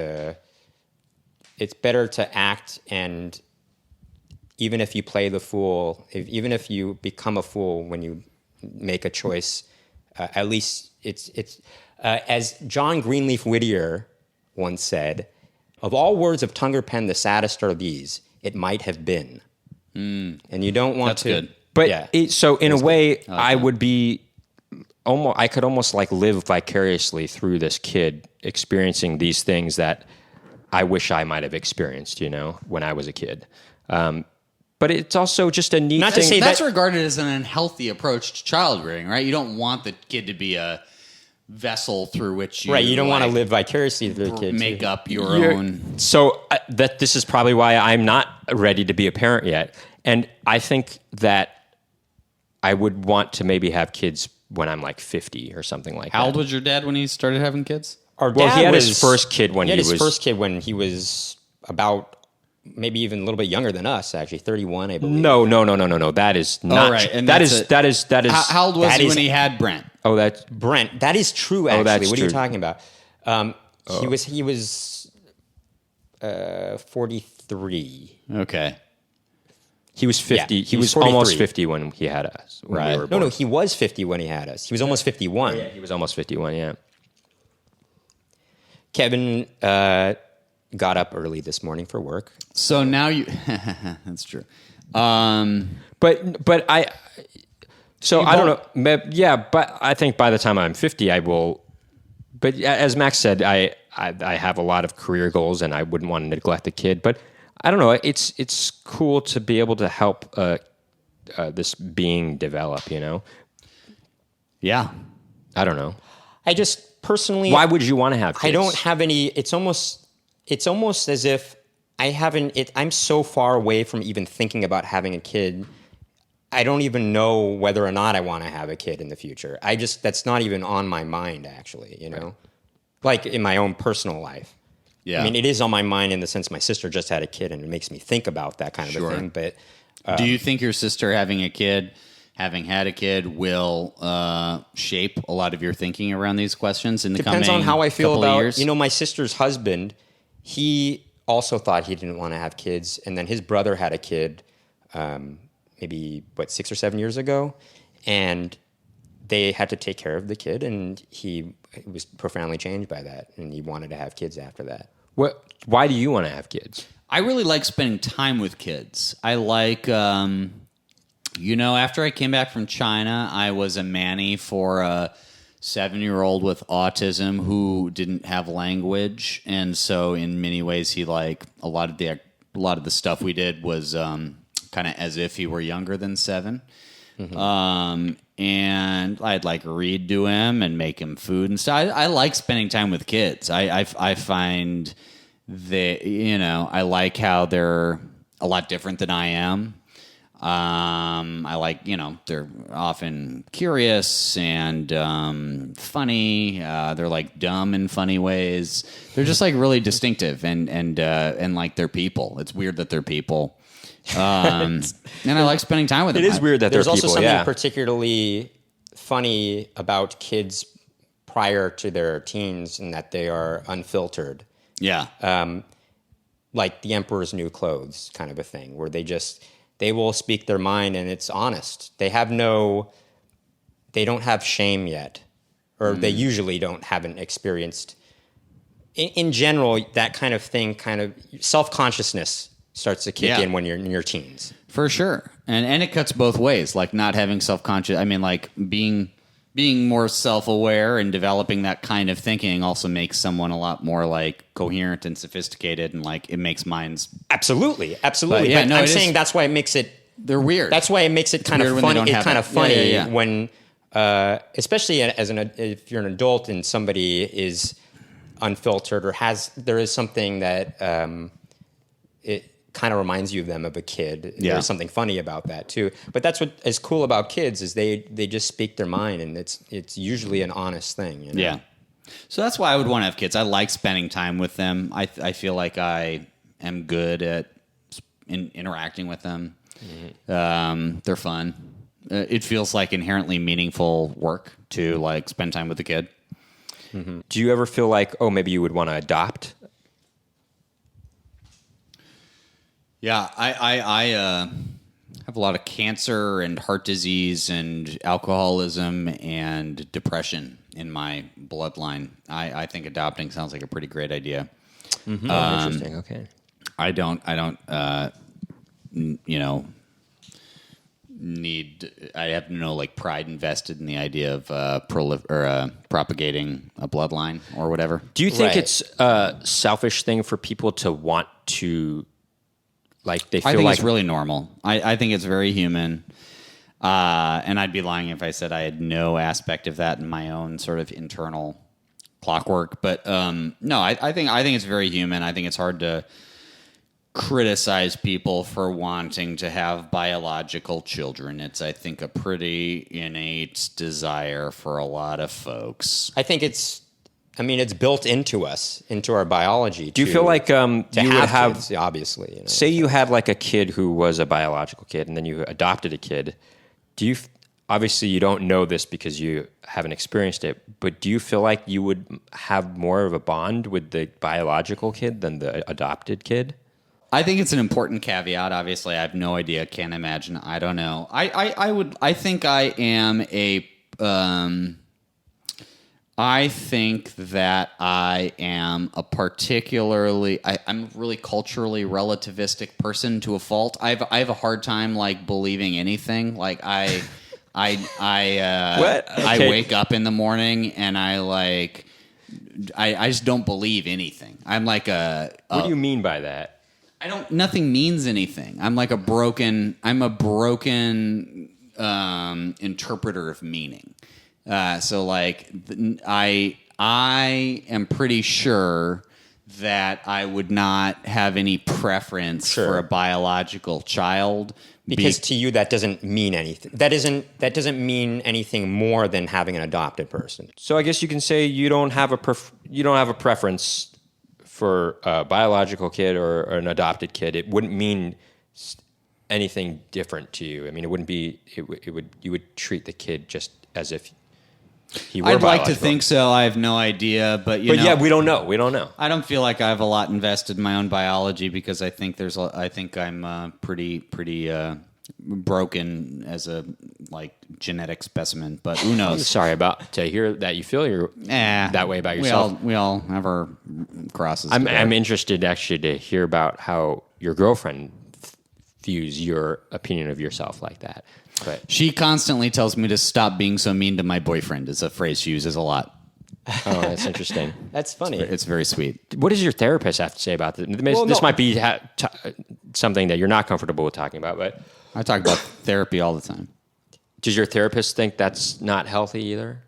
It's better to act, and even if you play the fool, even if you become a fool when you make a choice, at least it's as John Greenleaf Whittier once said, "Of all words of tongue or pen, the saddest are these: it might have been." And you don't want That's to. good. But yeah, so in a way, I that. would be I could almost like live vicariously through this kid experiencing these things that I wish I might have experienced, when I was a kid. But it's also just a neat Not to thing. say That's that- regarded as an unhealthy approach to child rearing, right? You don't want the kid to be a vessel through which you... right. You don't want to like, live vicariously through the kid. make too. up your own... So that this is probably why I'm not ready to be a parent yet. And I think that I would want to maybe have kids when I'm like 50 or something like that. How old was your dad when he started having kids? Our Well, he dad had his was- first kid when he had his was- first kid when he was about maybe even a little bit younger than us. Actually, 31, I believe. No. That is not. right, and that that's is it. that is that is. How old was that he is- when he had Brent? Oh, that's Brent. That is true. Actually, that's what are you true. talking about? He was 43. Okay. he was 50. Yeah, he he was was almost 43. 50 when he had us. When Right. we were No, born. he was 50 when he had us. He was almost 51. Yeah, he was almost 51. Yeah. Kevin got up early this morning for work. So now you... That's true. But I. So I don't know. Yeah, but I think by the time I'm 50, I will. But as Max said, I have a lot of career goals, and I wouldn't want to neglect the kid. But I don't know. It's cool to be able to help this being develop. Yeah. I don't know. I just personally... Why would you want to have kids? I don't have any... It's almost as if I haven't... I'm so far away from even thinking about having a kid. I don't even know whether or not I want to have a kid in the future. That's not even on my mind, actually, Right. Like in my own personal life. Yeah. I mean, it is on my mind in the sense my sister just had a kid, and it makes me think about that kind of Sure. a thing. But Do you think your sister having a kid having had a kid will shape a lot of your thinking around these questions in the Depends coming on how I feel couple of about, years? my sister's husband, he also thought he didn't want to have kids. And then his brother had a kid maybe, 6 or 7 years ago. And they had to take care of the kid. And he was profoundly changed by that. And he wanted to have kids after that. Why do you want to have kids? I really like spending time with kids. I like, after I came back from China, I was a manny for a 7-year-old with autism who didn't have language, and so in many ways, he a lot of the stuff we did was kind of as if he were younger than 7. Mm-hmm. And I'd read to him and make him food and stuff. I like spending time with kids. I find that I like how they're a lot different than I am. I like, they're often curious and funny. They're dumb in funny ways. They're just really distinctive and they're people. It's weird that they're people. And I like spending time with them. It is weird that There's they're people. also something particularly funny about kids prior to their teens in that they are unfiltered. Yeah. Like the Emperor's New Clothes kind of a thing, where they will speak their mind and it's honest. They don't have shame yet, or they usually haven't experienced. In general, that kind of thing, self-consciousness starts to kick in when you're in your teens. For sure. And it cuts both ways, not having self-conscious. I mean, being more self-aware and developing that kind of thinking also makes someone a lot more coherent and sophisticated, and it makes minds. Absolutely. But I'm saying that's why it makes it. They're weird. That's why it makes it kind of funny. It's kind of funny when, especially if you're an adult and somebody is unfiltered or there is something that it kind of reminds you of them of a kid. Yeah. There's something funny about that too. But that's what is cool about kids is they just speak their mind, and it's usually an honest thing. Yeah. So that's why I would want to have kids. I like spending time with them. I feel like I am good at interacting with them. Mm-hmm. They're fun. It feels like inherently meaningful work to spend time with a kid. Mm-hmm. Do you ever feel maybe you would want to adopt? Yeah, I have a lot of cancer and heart disease and alcoholism and depression in my bloodline. I think adopting sounds like a pretty great idea. Mm-hmm. Interesting. Okay. I don't. I have no pride invested in the idea of propagating a bloodline or whatever. Do you think it's a selfish thing for people to want to? They feel I think it's really normal. I think it's very human. And I'd be lying if I said I had no aspect of that in my own sort of internal clockwork. But no, I think it's very human. I think it's hard to criticize people for wanting to have biological children. It's, I think, a pretty innate desire for a lot of folks. I think it's built into us, into our biology. Do you feel like you would have kids, obviously? Say you had a kid who was a biological kid, and then you adopted a kid. Obviously you don't know this because you haven't experienced it, but do you feel like you would have more of a bond with the biological kid than the adopted kid? I think it's an important caveat. Obviously, I have no idea. Can't imagine. I don't know. I think I am a. I think that I am a particularly. I'm a really culturally relativistic person to a fault. I have a hard time believing anything. I wake up in the morning and I just don't believe anything. I'm What do you mean by that? Nothing means anything. I'm a broken interpreter of meaning. So I am pretty sure that I would not have any preference for a biological child. Because to you that doesn't mean anything. That doesn't mean anything more than having an adopted person. So I guess you can say you don't have a preference for a biological kid or an adopted kid. It wouldn't mean anything different to you? I mean, it wouldn't be. It would. You would treat the kid just as if he were. I'd like to biological. think so. I have no idea, but you know, yeah, we don't know. We don't know. I don't feel like I have a lot invested in my own biology because I think I'm pretty broken as a genetic specimen. But who I'm knows? sorry to hear that you feel you're that way about yourself. We all have our crosses. I'm interested actually to hear about how your girlfriend views your opinion of yourself like that. But She constantly tells me to stop being so mean to my boyfriend. Is a phrase she uses a lot. oh, that's interesting. That's funny. It's very sweet. What does your therapist have to say about this? This might be something that you're not comfortable with talking about, but I talk about therapy all the time. does your therapist think that's not healthy either?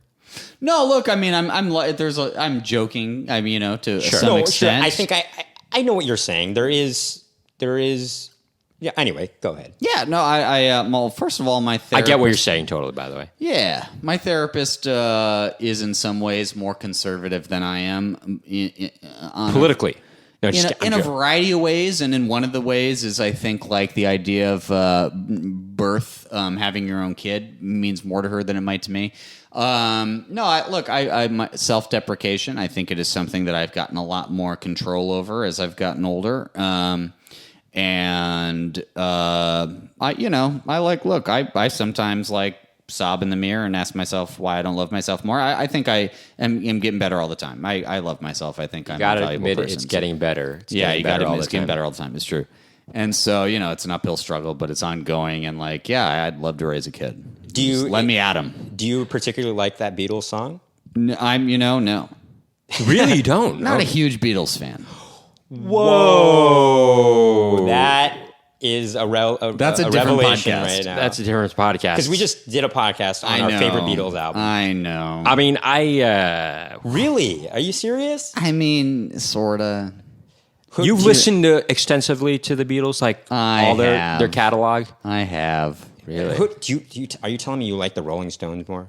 No, look, I mean, I'm joking. I mean, to some extent. I think I know what you're saying. There is. Yeah. Anyway, go ahead. Yeah, no, well, first of all, my therapist... I get what you're saying totally, by the way. Yeah, my therapist is in some ways more conservative than I am. Politically. No, In a variety of ways, and in one of the ways is I think the idea of birth, having your own kid means more to her than it might to me. My self-deprecation, I think it is something that I've gotten a lot more control over as I've gotten older. I sometimes sob in the mirror and ask myself why I don't love myself more. I think I am getting better all the time. I love myself. I think I'm a valuable person. It's getting better. You got to admit it's getting better all the time. It's true. And so, it's an uphill struggle, but it's ongoing. And I'd love to raise a kid. Let me at him. Do you particularly like that Beatles song? No. Really, you don't? Not a huge Beatles fan. Whoa. That is a different revelation podcast. right now. That's a different podcast. Because we just did a podcast on our favorite Beatles album. I know. I mean, Really? Are you serious? I mean, sorta. You've listened extensively to the Beatles, all their catalog? I have. Really? Are you telling me you like the Rolling Stones more?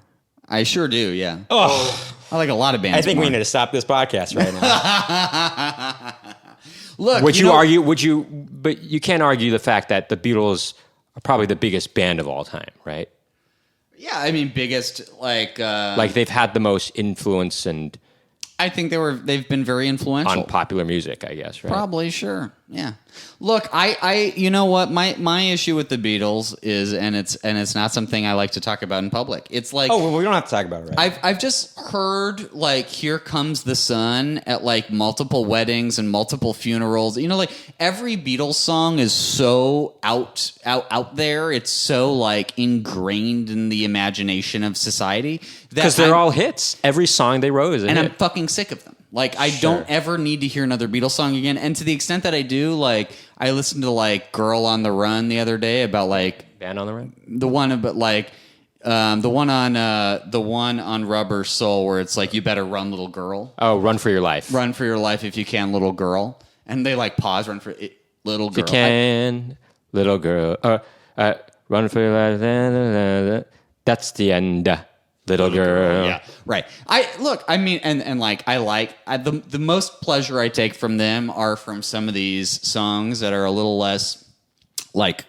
I sure do, yeah. Oh. I like a lot of bands I think more. we need to stop this podcast right now. Look, But you can't argue the fact that the Beatles are probably the biggest band of all time, right? Yeah, I mean, biggest, they've had the most influence and I think they've been very influential on popular music, I guess, right? Probably, sure. Yeah. Look, I you know what? My issue with the Beatles is, and it's not something I like to talk about in public. It's we don't have to talk about it right I've just heard Here Comes the Sun at multiple weddings and multiple funerals. Every Beatles song is so out there. It's so ingrained in the imagination of society because they're all hits. Every song they wrote is a hit. I'm fucking sick of them. I don't ever need to hear another Beatles song again. And to the extent that I do, I listened to "Girl on the Run" the other day about Band on the Run. The one about the one on Rubber Soul where it's you better run, little girl. Oh, Run for Your Life. Run for your life if you can, little girl. And they pause, run for it, little girl. If you can, little girl. Run for your life. That's the end. Little girl. Yeah, right. The most pleasure I take from them are from some of these songs that are a little less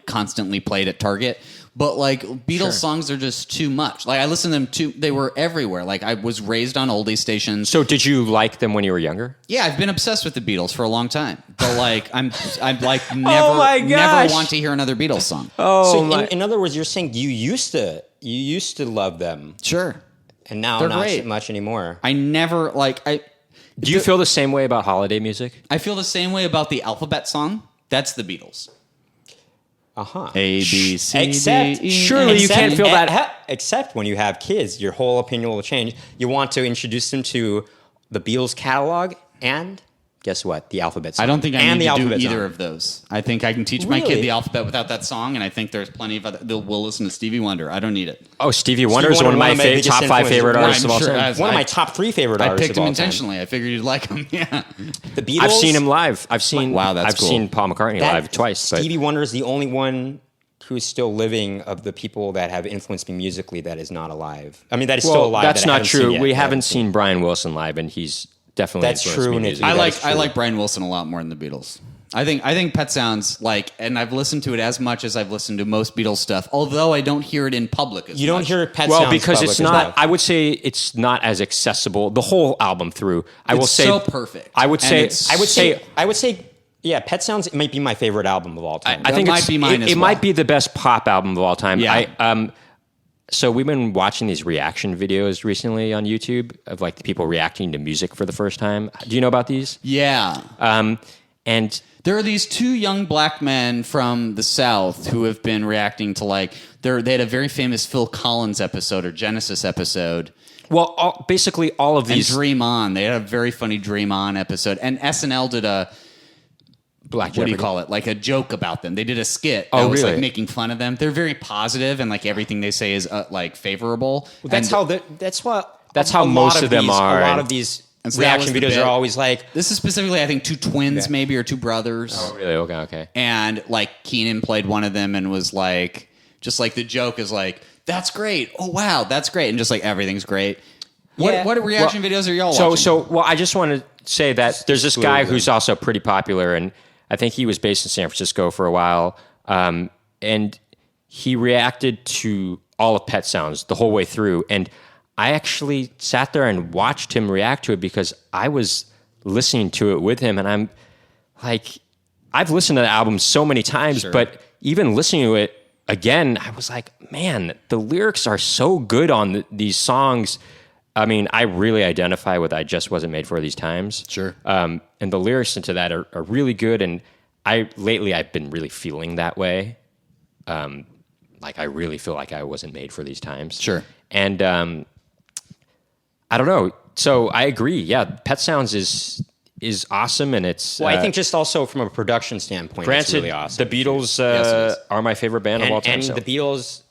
constantly played at Target. But Beatles songs are just too much. I listen to them they were everywhere. I was raised on oldie stations. So did you like them when you were younger? Yeah, I've been obsessed with the Beatles for a long time. But I'm Oh my gosh. never want to hear another Beatles song. In other words, you're saying you used to love them. Sure. And now They're not great. so much anymore. I never Do you feel the same way about holiday music? I feel the same way about the alphabet song. That's the Beatles. Uh-huh. A, B, C, Except, D, E, surely you can't feel that. Except when you have kids, your whole opinion will change. You want to introduce them to the Beatles catalog and guess what? The alphabet song. I don't think I and need the to do alphabet either song. of those. I think I can teach my kid the alphabet without that song, and I think there's plenty of other... We'll listen to Stevie Wonder. I don't need it. Oh, Stevie Wonder is one of my top 5 favorite artists of all time. One of my top 3 favorite I artists picked of him all time. intentionally. I figured you'd like him. Yeah. The Beatles. I've seen him live. I've seen Paul McCartney live twice. But Stevie Wonder is the only one who's still living of the people that have influenced me musically that is not alive. I mean, that is still alive. That's that I not haven't seen true. yet. We haven't seen Brian Wilson live, and he's definitely That's influenced true, me and musically. I That is true. like Brian Wilson a lot more than the Beatles. I think Pet Sounds, and I've listened to it as much as I've listened to most Beatles stuff, although I don't hear it in public as much. You don't hear Pet Well, Sounds because public it's as not. well. I would say it's not as accessible. The whole album through. I will It's say so perfect. I would And say. it's- I would say, yeah, Pet Sounds might be my favorite album of all time. I think might it's, be mine as it well. might be the best pop album of all time. Yeah. So we've been watching these reaction videos recently on YouTube of like the people reacting to music for the first time. Do you know about these? Yeah. And There are these two young black men from the South who have been reacting to they had a very famous Phil Collins episode or Genesis episode. well, basically all of And these Dream On. They had a very funny Dream On episode. And SNL did a, Black what do you Jeopardy. call it? Like a joke about them. They did a skit that Oh, was really? like making fun of them. They're very positive and like everything they say is favorable. Well, that's And That's how most of them are, A lot and- of these And so that was reaction the videos bit. are always like, This is specifically, I think, two twins Yeah. maybe or two brothers. Oh, really? Okay. And like Keenan played one of them and was like, just like the joke is like, that's great. Oh wow, that's great, and just like everything's great. Yeah. What reaction videos are y'all So watching? well, I just want to say that there's this guy who's also pretty popular, and I think he was based in San Francisco for a while, and he reacted to all of Pet Sounds the whole way through, and I actually sat there and watched him react to it because I was listening to it with him, and I'm like, I've listened to the album so many times, Sure. but even listening to it again, I was like, man, the lyrics are so good on these songs. I mean, I really identify with "I Just Wasn't Made for These Times." Sure. And the lyrics into that are really good. And lately I've been really feeling that way. Like I really feel like I wasn't made for these times. Sure. And I don't know. So I agree. Yeah, Pet Sounds is awesome, and it's. well, I think just also from a production standpoint, it's granted, really awesome. the Beatles Yes, it is. are my favorite band of all time. And so. the Beatles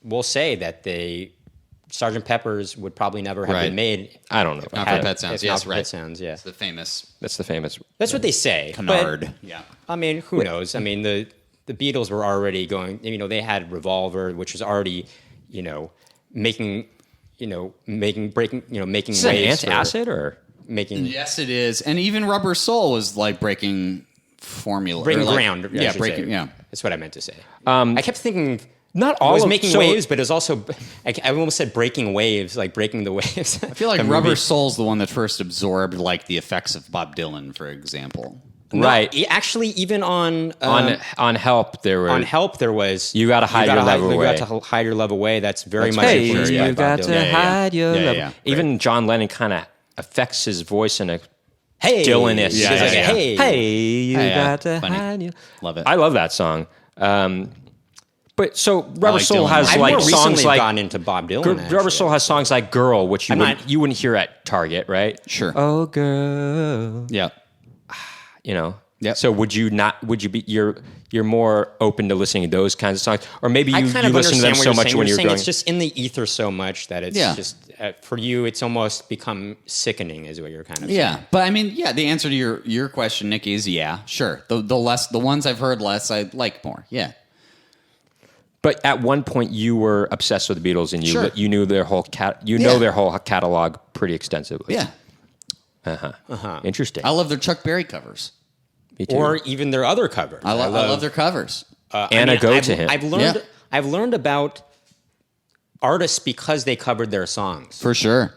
will say that Sgt. Pepper's would probably never have Right. been made. I don't know. Not had- for Pet Sounds. if not Yes, for right. Pet Sounds, yeah. It's the famous That's the famous. That's what they say. canard. But, Yeah. I mean, who knows? I mean, the Beatles were already going. They had Revolver, which was already, making Is that waves for- antacid or? making Yes, it is. And even Rubber Soul was like breaking formula. breaking or like- ground. I Yeah, should breaking. say. Yeah. That's what I meant to say. I kept thinking. Not It all was of- making so- waves, but it was also I almost said breaking waves, like breaking the waves. I feel like Rubber Soul's the one that first absorbed like the effects of Bob Dylan, for example. Right. Actually, even on On Help, there were. on Help, there was You Gotta Hide Your Love You Away. got to hide your love away. That's very That's much very influenced true, by yeah. Bob Dylan. yeah, yeah. your Yeah, love. yeah. Even John Lennon kind of affects his voice in a Hey, Dylan-ish. He's Yeah, like, yeah, yeah. hey, hey, you Yeah, yeah. got to Funny. hide your. Love it. I love that song. But so Rubber like Soul Dylan. has I've like more songs recently like gotten into Bob Dylan. Rubber actually. Soul has songs like "Girl," which I'm not- you wouldn't hear at Target, right? Sure. Oh, girl. Yeah. Yep. So would you not? Would you be? You're more open to listening to those kinds of songs, or maybe I you kind of listen to them understand what so you're much saying. when You're you're saying growing. it's just in the ether so much that it's Yeah. just for you. It's almost become sickening, is what you're kind of Yeah, saying. but I mean, yeah. The answer to your question, Nicky, is yeah, sure. The ones I've heard less, I like more. Yeah, But at one point, you were obsessed with the Beatles, and Sure. you knew their whole Yeah. their whole catalog pretty extensively. yeah. Interesting. I love their Chuck Berry covers. Me too. Or even their other cover. I love their covers. Anna, go to him. I've learned. Yeah. I've learned about artists because they covered their songs. For sure.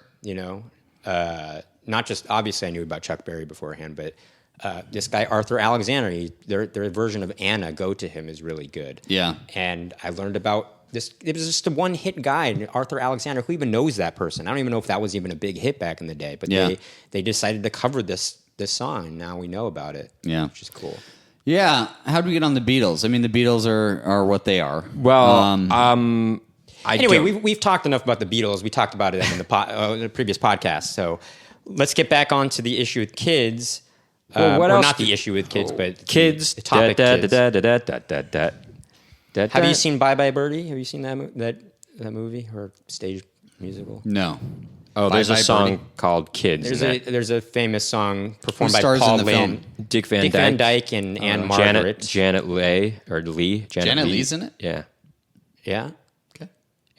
Not just obviously I knew about Chuck Berry beforehand, but this guy Arthur Alexander, their version of Anna, "Go to Him" is really good. Yeah. and I learned about this. It was just a one-hit guy, Arthur Alexander. Who even knows that person? I don't even know if that was even a big hit back in the day. But Yeah. they decided to cover this song, and now we know about it. Yeah. which is cool. Yeah. How do we get on the Beatles? I mean, the Beatles are what they are. well, Anyway, we've talked enough about the Beatles. We talked about it in the previous podcast. So let's get back onto the issue with kids. Well, what or else not do- the issue with kids, but kids. The topic kids. Have Have you seen Bye Bye Birdie? Have you seen that movie or stage musical? No. Oh, there's Bye a Bye song Birdie? called "Kids." There's a famous song performed Who by stars in Paul the Lynn, film? Dick Van Dyke and Anne Janet Margaret. Janet Leigh or Lee. Janet Leigh's in it? Yeah, Yeah, Okay.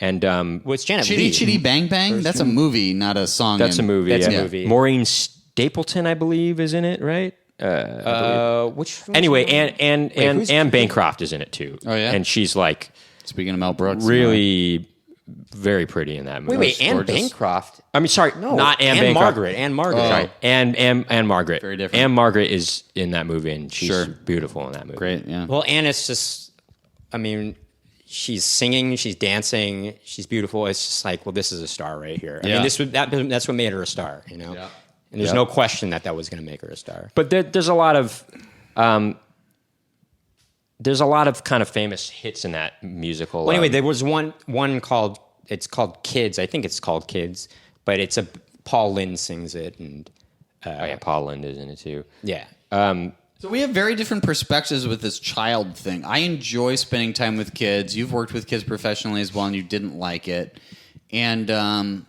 and well, it's Janet Chitty Leigh. Chitty Bang Bang? That's a movie, not a song. that's a movie. That's a yeah. movie. Maureen Stapleton, I believe, is in it, right? Which Anyway, who's- Anne Bancroft is in it too. Oh, yeah? And she's like Speaking of Mel Brooks, really very pretty in that movie. wait, Anne gorgeous. Bancroft. I mean, sorry, No, not Anne Anne Bancroft. Margaret. Anne Margaret. Oh. Sorry, Anne Margaret. Very different. Anne Margaret is in that movie, and she's Sure. beautiful in that movie. great. Yeah. Well, Anne is just. I mean, she's singing, she's dancing, she's beautiful. It's just like, well, this is a star right here. I Yeah. mean, that's what made her a star. You know. Yeah. And there's no question that was going to make her a star. But there's a lot of kind of famous hits in that musical. Well, anyway, there was one called Kids. I think it's called Kids, but it's Paul Lynde sings it, and Paul Lynde is in it too. yeah. So we have very different perspectives with this child thing. I enjoy spending time with kids. You've worked with kids professionally as well, and you didn't like it. And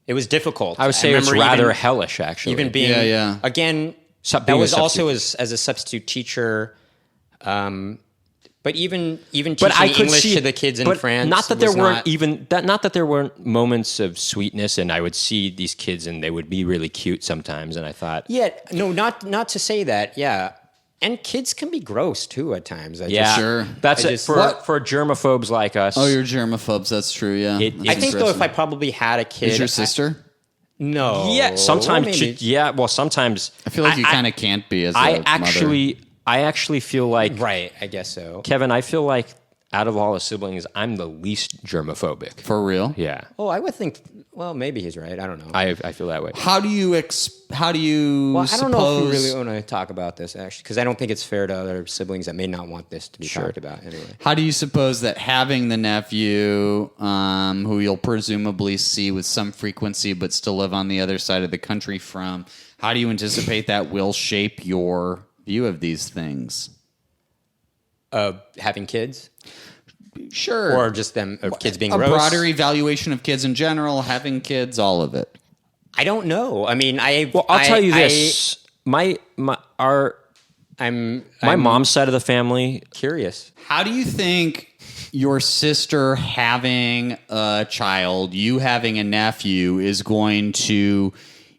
It was difficult. I would say it's remember rather even- hellish, actually. even being Yeah. again. So- that being a was also substitute. as a substitute teacher. But even teaching but I could English see to the kids in but France. Not that there was weren't not- even not that there weren't moments of sweetness, and I would see these kids, and they would be really cute sometimes, and I thought, Yeah, no, not to say that. Yeah, and kids can be gross too at times. Sure. That's I it just- for germaphobes like us. oh, you're germaphobes. That's true. Yeah. It- I think though, if I probably had a kid, is your sister? no, yeah, sometimes maybe. well, sometimes I feel like you kind of can't be as a I mother. actually feel like Right, I guess so. Kevin. I feel like out of all the siblings, I'm the least germophobic. For real. Yeah, Oh, I would think. Well, maybe he's right. I don't know. I feel that way. How do you well, I don't know if we suppose- really want to talk about this actually, because I don't think it's fair to other siblings that may not want this to be talked about anyway. How do you suppose that having the nephew, who you'll presumably see with some frequency but still live on the other side of the country from, how do you anticipate that will shape your view of these things? Having kids, Sure. or just them, or kids being a gross. broader evaluation of kids in general, having kids, all of it. I don't know. I mean, Well, I'll tell you this: my I'm mom's side of the family. curious. How do you think your sister having a child, you having a nephew, is going to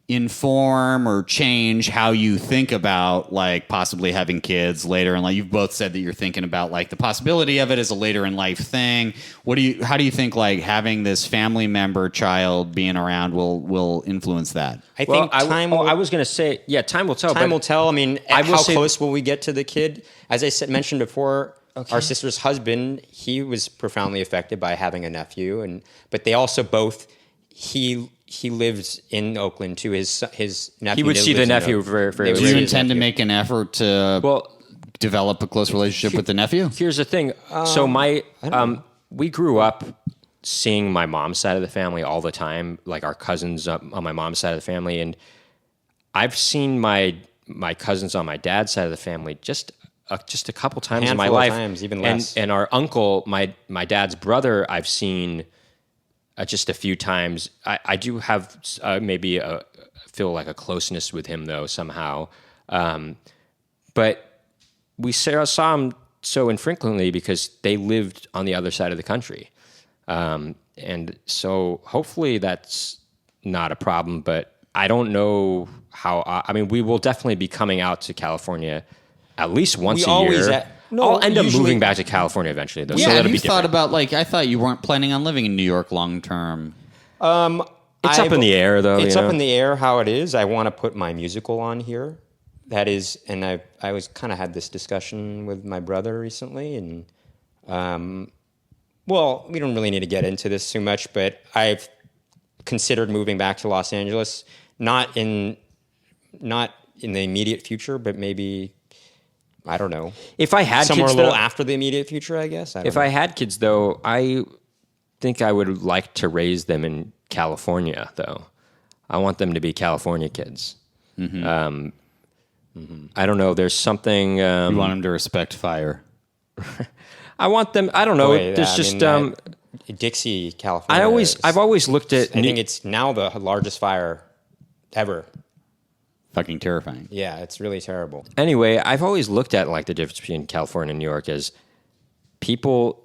inform or change how you think about like possibly having kids later in life? You've both said that you're thinking about like the possibility of it as a later in life thing. How do you think like having this family member child being around will influence that? I think time. I was going to say, yeah, time will tell. Time but will tell. I mean, I will how say- close will we get to the kid? As I mentioned before, our sister's husband, he was profoundly affected by having a nephew, but they also both he lived in Oakland too. His nephew. He would see the lives in nephew Oakland. very, very They would Do you see rarely. his intend to nephew. make an effort to Well, develop a close relationship with the nephew? here's the thing. So we grew up seeing my mom's side of the family all the time, like our cousins on my mom's side of the family, and I've seen my cousins on my dad's side of the family just a couple times in my Handful of life, times, even less. And our uncle, my dad's brother, I've seen just a few times. I do have maybe feel like a closeness with him though somehow, but we saw him so infrequently because they lived on the other side of the country, and so hopefully that's not a problem. But I don't know how. I mean, we will definitely be coming out to California at least once a year. I'll end up usually- moving back to California eventually, though. Yeah, so have that'll you be thought different. about like I thought you weren't planning on living in New York long term. It's up in the air, though. It's you up know? in the air how it is. I want to put my musical on here. That is, and I was kind of had this discussion with my brother recently, and well, we don't really need to get into this too much, but I've considered moving back to Los Angeles, not in the immediate future, but maybe I don't know. If I had Somewhere kids, a little though, after the immediate future, I guess. if I had kids, though, I think I would like to raise them in California. Though I want them to be California kids. I don't know. There's something. You want them to respect fire. I want them. I don't know. There's just. Dixie, California. I've always looked at. I think it's now the largest fire ever. Fucking terrifying. Yeah, it's really terrible. Anyway, I've always looked at like the difference between California and New York as people.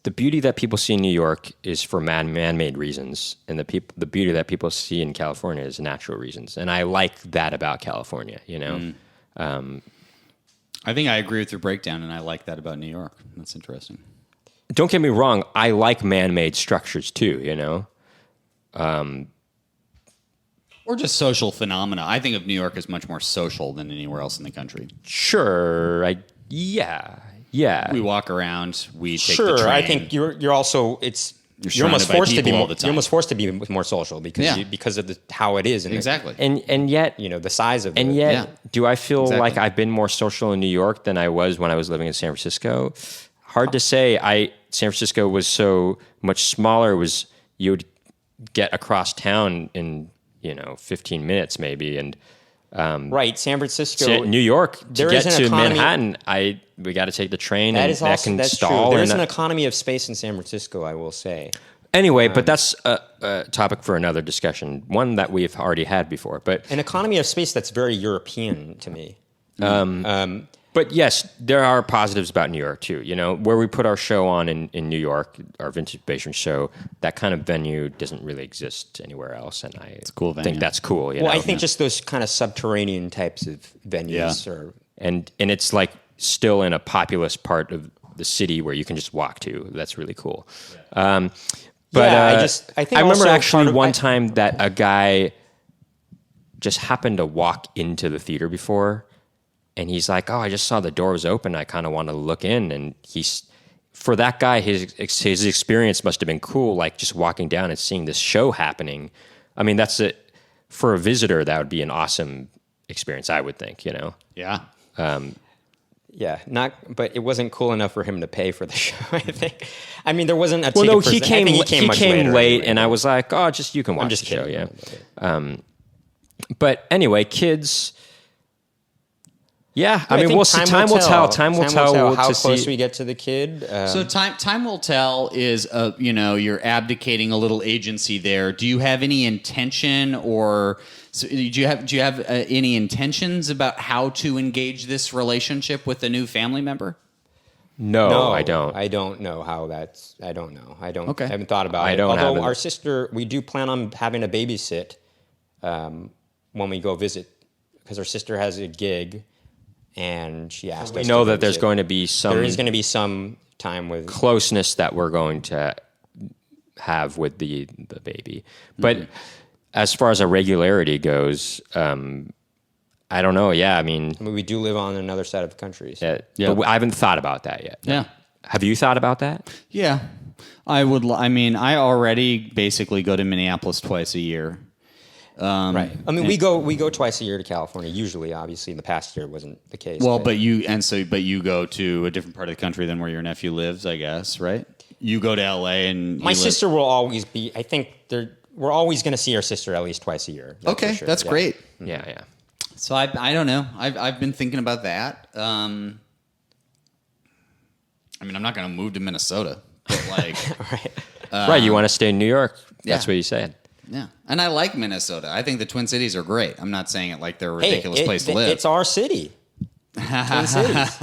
The beauty that people see in New York is for man-made reasons, and the beauty that people see in California is natural reasons. And I like that about California. You know, I think I agree with your breakdown, and I like that about New York. That's interesting. Don't get me wrong. I like man-made structures too, Or just social phenomena. I think of New York as much more social than anywhere else in the country. Sure. Yeah. We walk around. We take Sure, the train. I think you're also you're almost surrounded by forced to be people all more, the time. you're almost forced to be more social because of how it is and Exactly. And yet, the size of and it. yet, Yeah. do I feel Exactly. like I've been more social in New York than I was when I was living in San Francisco? Hard to say. San Francisco was so much smaller. You would get across town in 15 minutes maybe, and Right, San Francisco. New York to there get is an to economy- Manhattan. We got to take the train, That and is that also can that's stall. true. There is and an economy of space in San Francisco, I will say. anyway, but that's a topic for another discussion. One that we've already had before, but. An economy of space that's very European to me. But yes, there are positives about New York too. Where we put our show on in New York, our Vintage Basement show, that kind of venue doesn't really exist anywhere else, and it's a cool venue. think that's cool. Well, I think just those kind of subterranean types of venues are. and it's like still in a populous part of the city where you can just walk to. That's really cool. But Yeah, I think remember also actually part of- one time that a guy just happened to walk into the theater before. And he's like, "Oh, I just saw the door was open. I kind of wanted to look in." And for that guy, his experience must have been cool, like just walking down and seeing this show happening. I mean, that's it for a visitor. That would be an awesome experience, I would think. Yeah. Yeah, but it wasn't cool enough for him to pay for the show. I think. I mean, there wasn't a. Well, ticket no, person. he came. I think He much came later late, anyway, and but- I was like, "Oh, just you can watch just the show." kidding. Yeah. But anyway, kids. Yeah, I mean, we'll see. Time will tell. Time will tell. How to close see. we get to the kid. So time will tell is you're abdicating a little agency there. Do you have any intention do you have any intentions about how to engage this relationship with a new family member? No, I don't. I don't know how that's. I don't know. I don't. Okay. I haven't thought about I it. don't have Although it. our sister, we do plan on having a babysit when we go visit, because our sister has a gig, and she asked We us. know to that there's babysit. going to be some There is going to be some time with. closeness that we're going to have with the baby. But as far as our regularity goes, I don't know. Yeah, I mean, We do live on another side of the country. So. but I haven't thought about that yet. Yeah. Have you thought about that? Yeah. I would. I mean, I already basically go to Minneapolis twice a year. Right. I mean, we go twice a year to California. Usually, obviously, in the past year wasn't the case. Well, but you go to a different part of the country than where your nephew lives, I guess, right? You go to LA and my sister will always be. I think we're always going to see our sister at least twice a year. That's Okay, for sure. that's Yeah. great. Yeah. So I don't know. I've been thinking about that. I mean, I'm not going to move to Minnesota, but like, Right. You want to stay in New York? That's yeah. what you said. yeah. And I like Minnesota. I think the Twin Cities are great. I'm not saying it like they're a Hey, ridiculous place to live. It's our city. Twin Cities.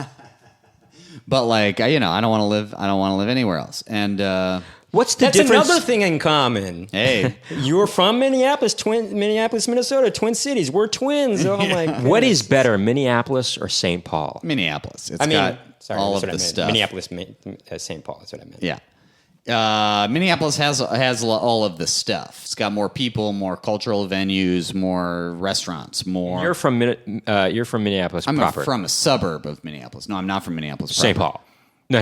But like, I don't want to live. I don't want to live anywhere else. And What's the That's difference? another thing in common. hey, You're from Minneapolis, Minnesota, Twin Cities. We're twins. Oh my! What is better, Minneapolis or St. Paul? Minneapolis. It's I mean, got sorry, all that's of what the I meant. stuff. Minneapolis, St. Paul. That's what I meant. Yeah. Minneapolis has all of the stuff. It's got more people, more cultural venues, more restaurants, more. You're from Minneapolis I'm proper. from a suburb of Minneapolis. No, I'm not from Minneapolis. St. proper. Paul. No,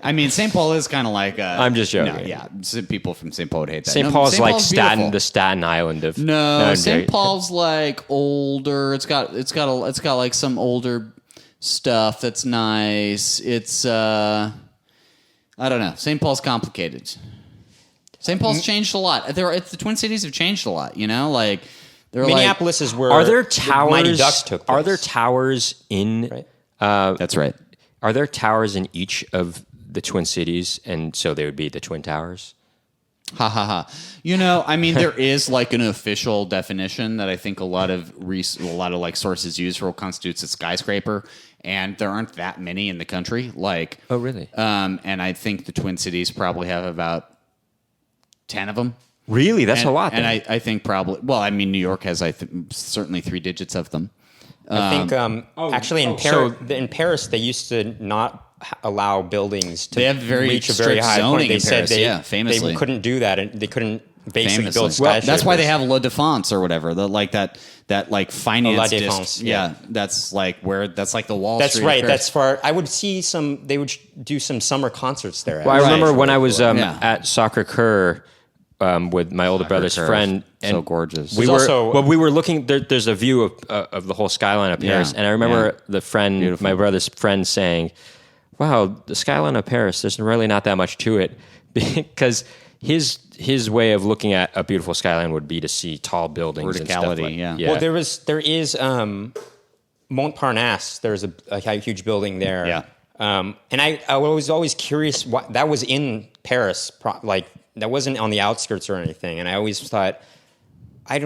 I mean, St. Paul is kind of like. I'm just joking. No, yeah, some people from St. Paul would hate that. St. No, Paul's St. like Paul's beautiful. the Staten Island of. No, I'm St. joking. Paul's like older. It's got like some older stuff that's nice. It's I don't know. St. Paul's complicated. St. Paul's changed a lot. The Twin Cities have changed a lot. Like they're Minneapolis is where Are there the towers? Mighty Ducks took place. Are there towers in? Right. That's right. Are there towers in each of the Twin Cities, and so they would be the Twin Towers? Ha ha ha. I mean, there is like an official definition that I think a lot of like sources use for what constitutes a skyscraper, and there aren't that many in the country. Like, Oh, really? and I think the Twin Cities probably have about 10 of them. Really? That's a lot. And then. I think probably, well, I mean, New York has certainly 3 digits of them. I think actually in Paris they used to not allow buildings to They have very reach a very strict high zoning point. They in said Paris, they famously. couldn't do that, and they couldn't basically build Famously. skyscrapers. That's why they have La Défense or whatever. That like finance La district. Défense, yeah. That's like the Wall That's Street. of right. Paris. That's far. I would see some. They would do some summer concerts there. Well, I Right. remember when I was Yeah. at Soccer Cur with my older brother's Curve. friend, and So gorgeous. We There's were also- we were looking. There's a view of the whole skyline of Paris, Yeah. and I remember Yeah. the friend, Beautiful. my brother's friend, saying, "Wow, the skyline of Paris. There's really not that much to it," because his way of looking at a beautiful skyline would be to see tall buildings and stuff Verticality, like yeah. Well, there is Montparnasse. There's a huge building there. Yeah. And I was always curious why that was in Paris. Like that wasn't on the outskirts or anything. And I always thought, I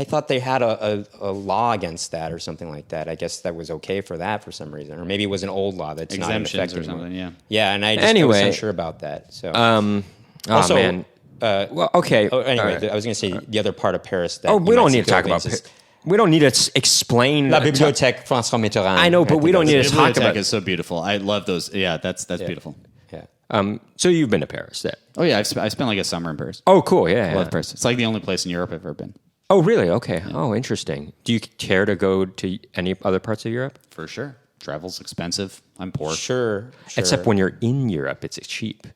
thought they had a law against that or something like that. I guess that was okay for that for some reason, or maybe it was an old law that's not in Exemptions effect or anymore. something, yeah. Yeah, and I just Anyway. was unsure about that. So Oh man. Well, okay. anyway, All right. I was going to say the other part of Paris. That Oh, you we might don't see need to talk about. buildings is We don't need to explain. La Bibliothèque François Mitterrand. I know, but we don't need to talk Bibliothèque about. is so beautiful. I love those. Yeah, that's beautiful. Yeah. So you've been to Paris, then? Oh yeah, I spent like a summer in Paris. Oh, cool. Yeah. I love Paris. It's like the only place in Europe I've ever been. Oh, really? Okay. Oh, interesting. Do you care to go to any other parts of Europe? For sure. Travel's expensive. I'm poor. Sure. Except when you're in Europe, it's cheap.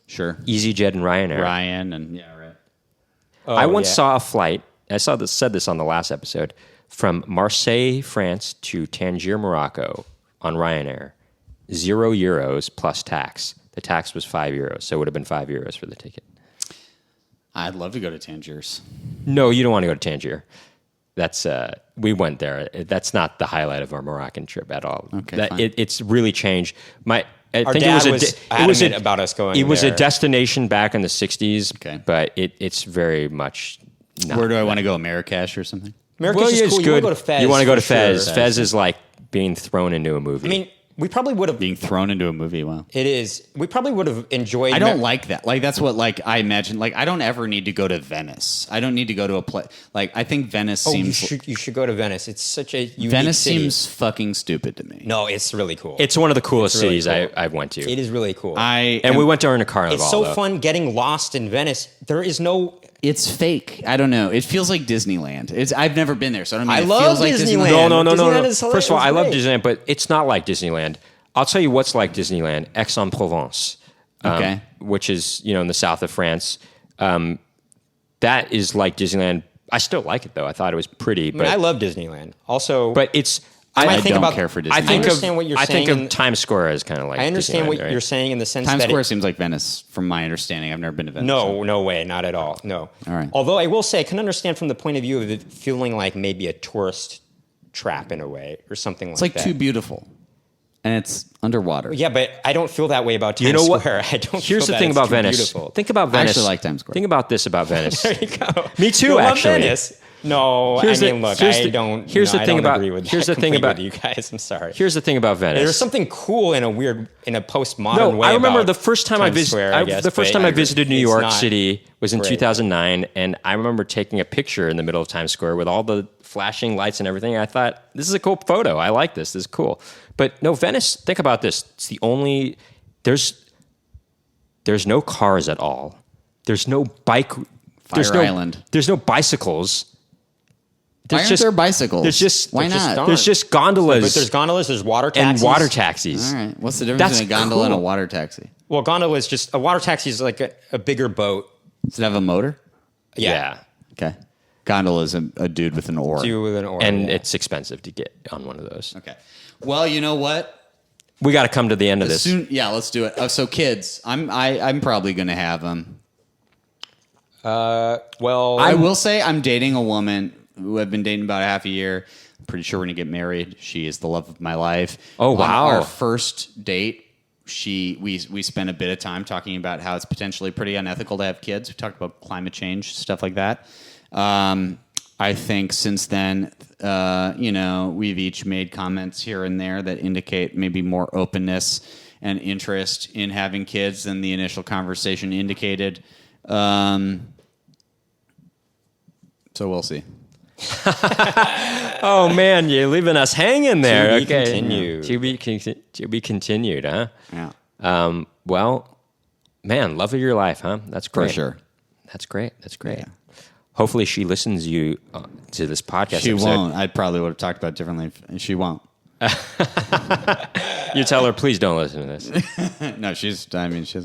Sure. EasyJet and Ryanair. Ryan and yeah, right. I once saw a flight. I said this on the last episode, from Marseille, France to Tangier, Morocco on Ryanair. €0 plus tax. The tax was €5, so it would have been €5 for the ticket. I'd love to go to Tangiers. No, you don't want to go to Tangier. That's we went there. That's not the highlight of our Moroccan trip at all. Okay, fine. It's really changed. Our dad was adamant about us going It was a there. destination back in the '60s, Okay. but it's very much not. Where do I want to go? Marrakesh or something? Marrakesh is cool. You want to go to Fez. You want to go to for sure. Fez. Fez is like being thrown into a movie. I mean, we probably would have. Being thrown into a movie. Wow. It is. We probably would have enjoyed. I don't like that. Like that's what like I imagine. Like I don't ever need to go to Venice. I don't need to go to a place. Like I think Venice Oh, seems. you should go to Venice. It's such a unique Venice city. seems fucking stupid to me. No, it's really cool. it's one of the coolest really cities cool. I went to. It is really cool. And we went during a carnival. It's so though. fun getting lost in Venice. There is no. It's fake. I don't know. It feels like Disneyland. I've never been there, so I don't mean I it love feels like Disneyland. No. Disneyland is First of all, I love hilarious. Disneyland, but it's not like Disneyland. I'll tell you what's like Disneyland: Aix-en-Provence, Okay. which is in the south of France. That is like Disneyland. I still like it though. I thought it was pretty, I mean, but I love Disneyland. Also, but it's. I I think don't about- care for Disneyland. I think understand of what you're I think saying of Times Square as kind of like. I understand Disneyland, what right? you're saying in the sense Times that Square seems like Venice, from my understanding. I've never been to Venice. No way, not at all. No. All right. Although I will say, I can understand from the point of view of it feeling like maybe a tourist trap in a way or something It's like that. too beautiful, and it's underwater. Yeah, but I don't feel that way about Times You know what? Square. I don't. Here's feel the that thing it's about too Venice. Beautiful. Think about I Venice. actually like Times Square. Think about this about Venice. There you go. Me too, You love actually. Venice. No, Here's I the- mean, look, here's I the- don't. here's the I thing don't about- agree with here's that the thing completely about- with you guys. I'm sorry. Here's the thing about Venice. There's something cool in a postmodern No, way. I remember about the first time I Times Square, visited. guess, The first but time I visited New it's York not City was in great. 2009, and I remember taking a picture in the middle of Times Square with all the flashing lights and everything. I thought, this is a cool photo. I like this. This is cool. But no, Venice. Think about this. It's the only. There's no cars at all. There's no bike. There's Fire no, Island. There's no bicycles. Why aren't there bicycles? There's just Why just not? don't. There's just gondolas. But there's gondolas. There's water and taxis. water taxis. All right. What's the difference That's between a gondola and a cool. water taxi? Well, gondola is just a water taxi is like a bigger boat. Does it have a motor? Yeah. Okay. Gondola is a dude with an oar. Two with an oar. And yeah. it's expensive to get on one of those. Okay. Well, you know what? We got to come to the end of this. Yeah, let's do it. So kids, I'm probably going to have them. well, I will say I'm dating a woman who I've been dating about half a year. I'm pretty sure we're going to get married. She is the love of my life. Oh, wow. On our first date, we spent a bit of time talking about how it's potentially pretty unethical to have kids. We talked about climate change, stuff like that. I think since then, we've each made comments here and there that indicate maybe more openness and interest in having kids than the initial conversation indicated. So we'll see. Oh man, you're leaving us hanging there. To be continued. To be continued, huh? Yeah. Well, man, love of your life, huh? That's great. For sure. That's great. That's great. Yeah. Hopefully, she listens to this podcast. She episode. won't. I probably would have talked about it differently. She won't. You tell her, please don't listen to this. No, she doesn't. She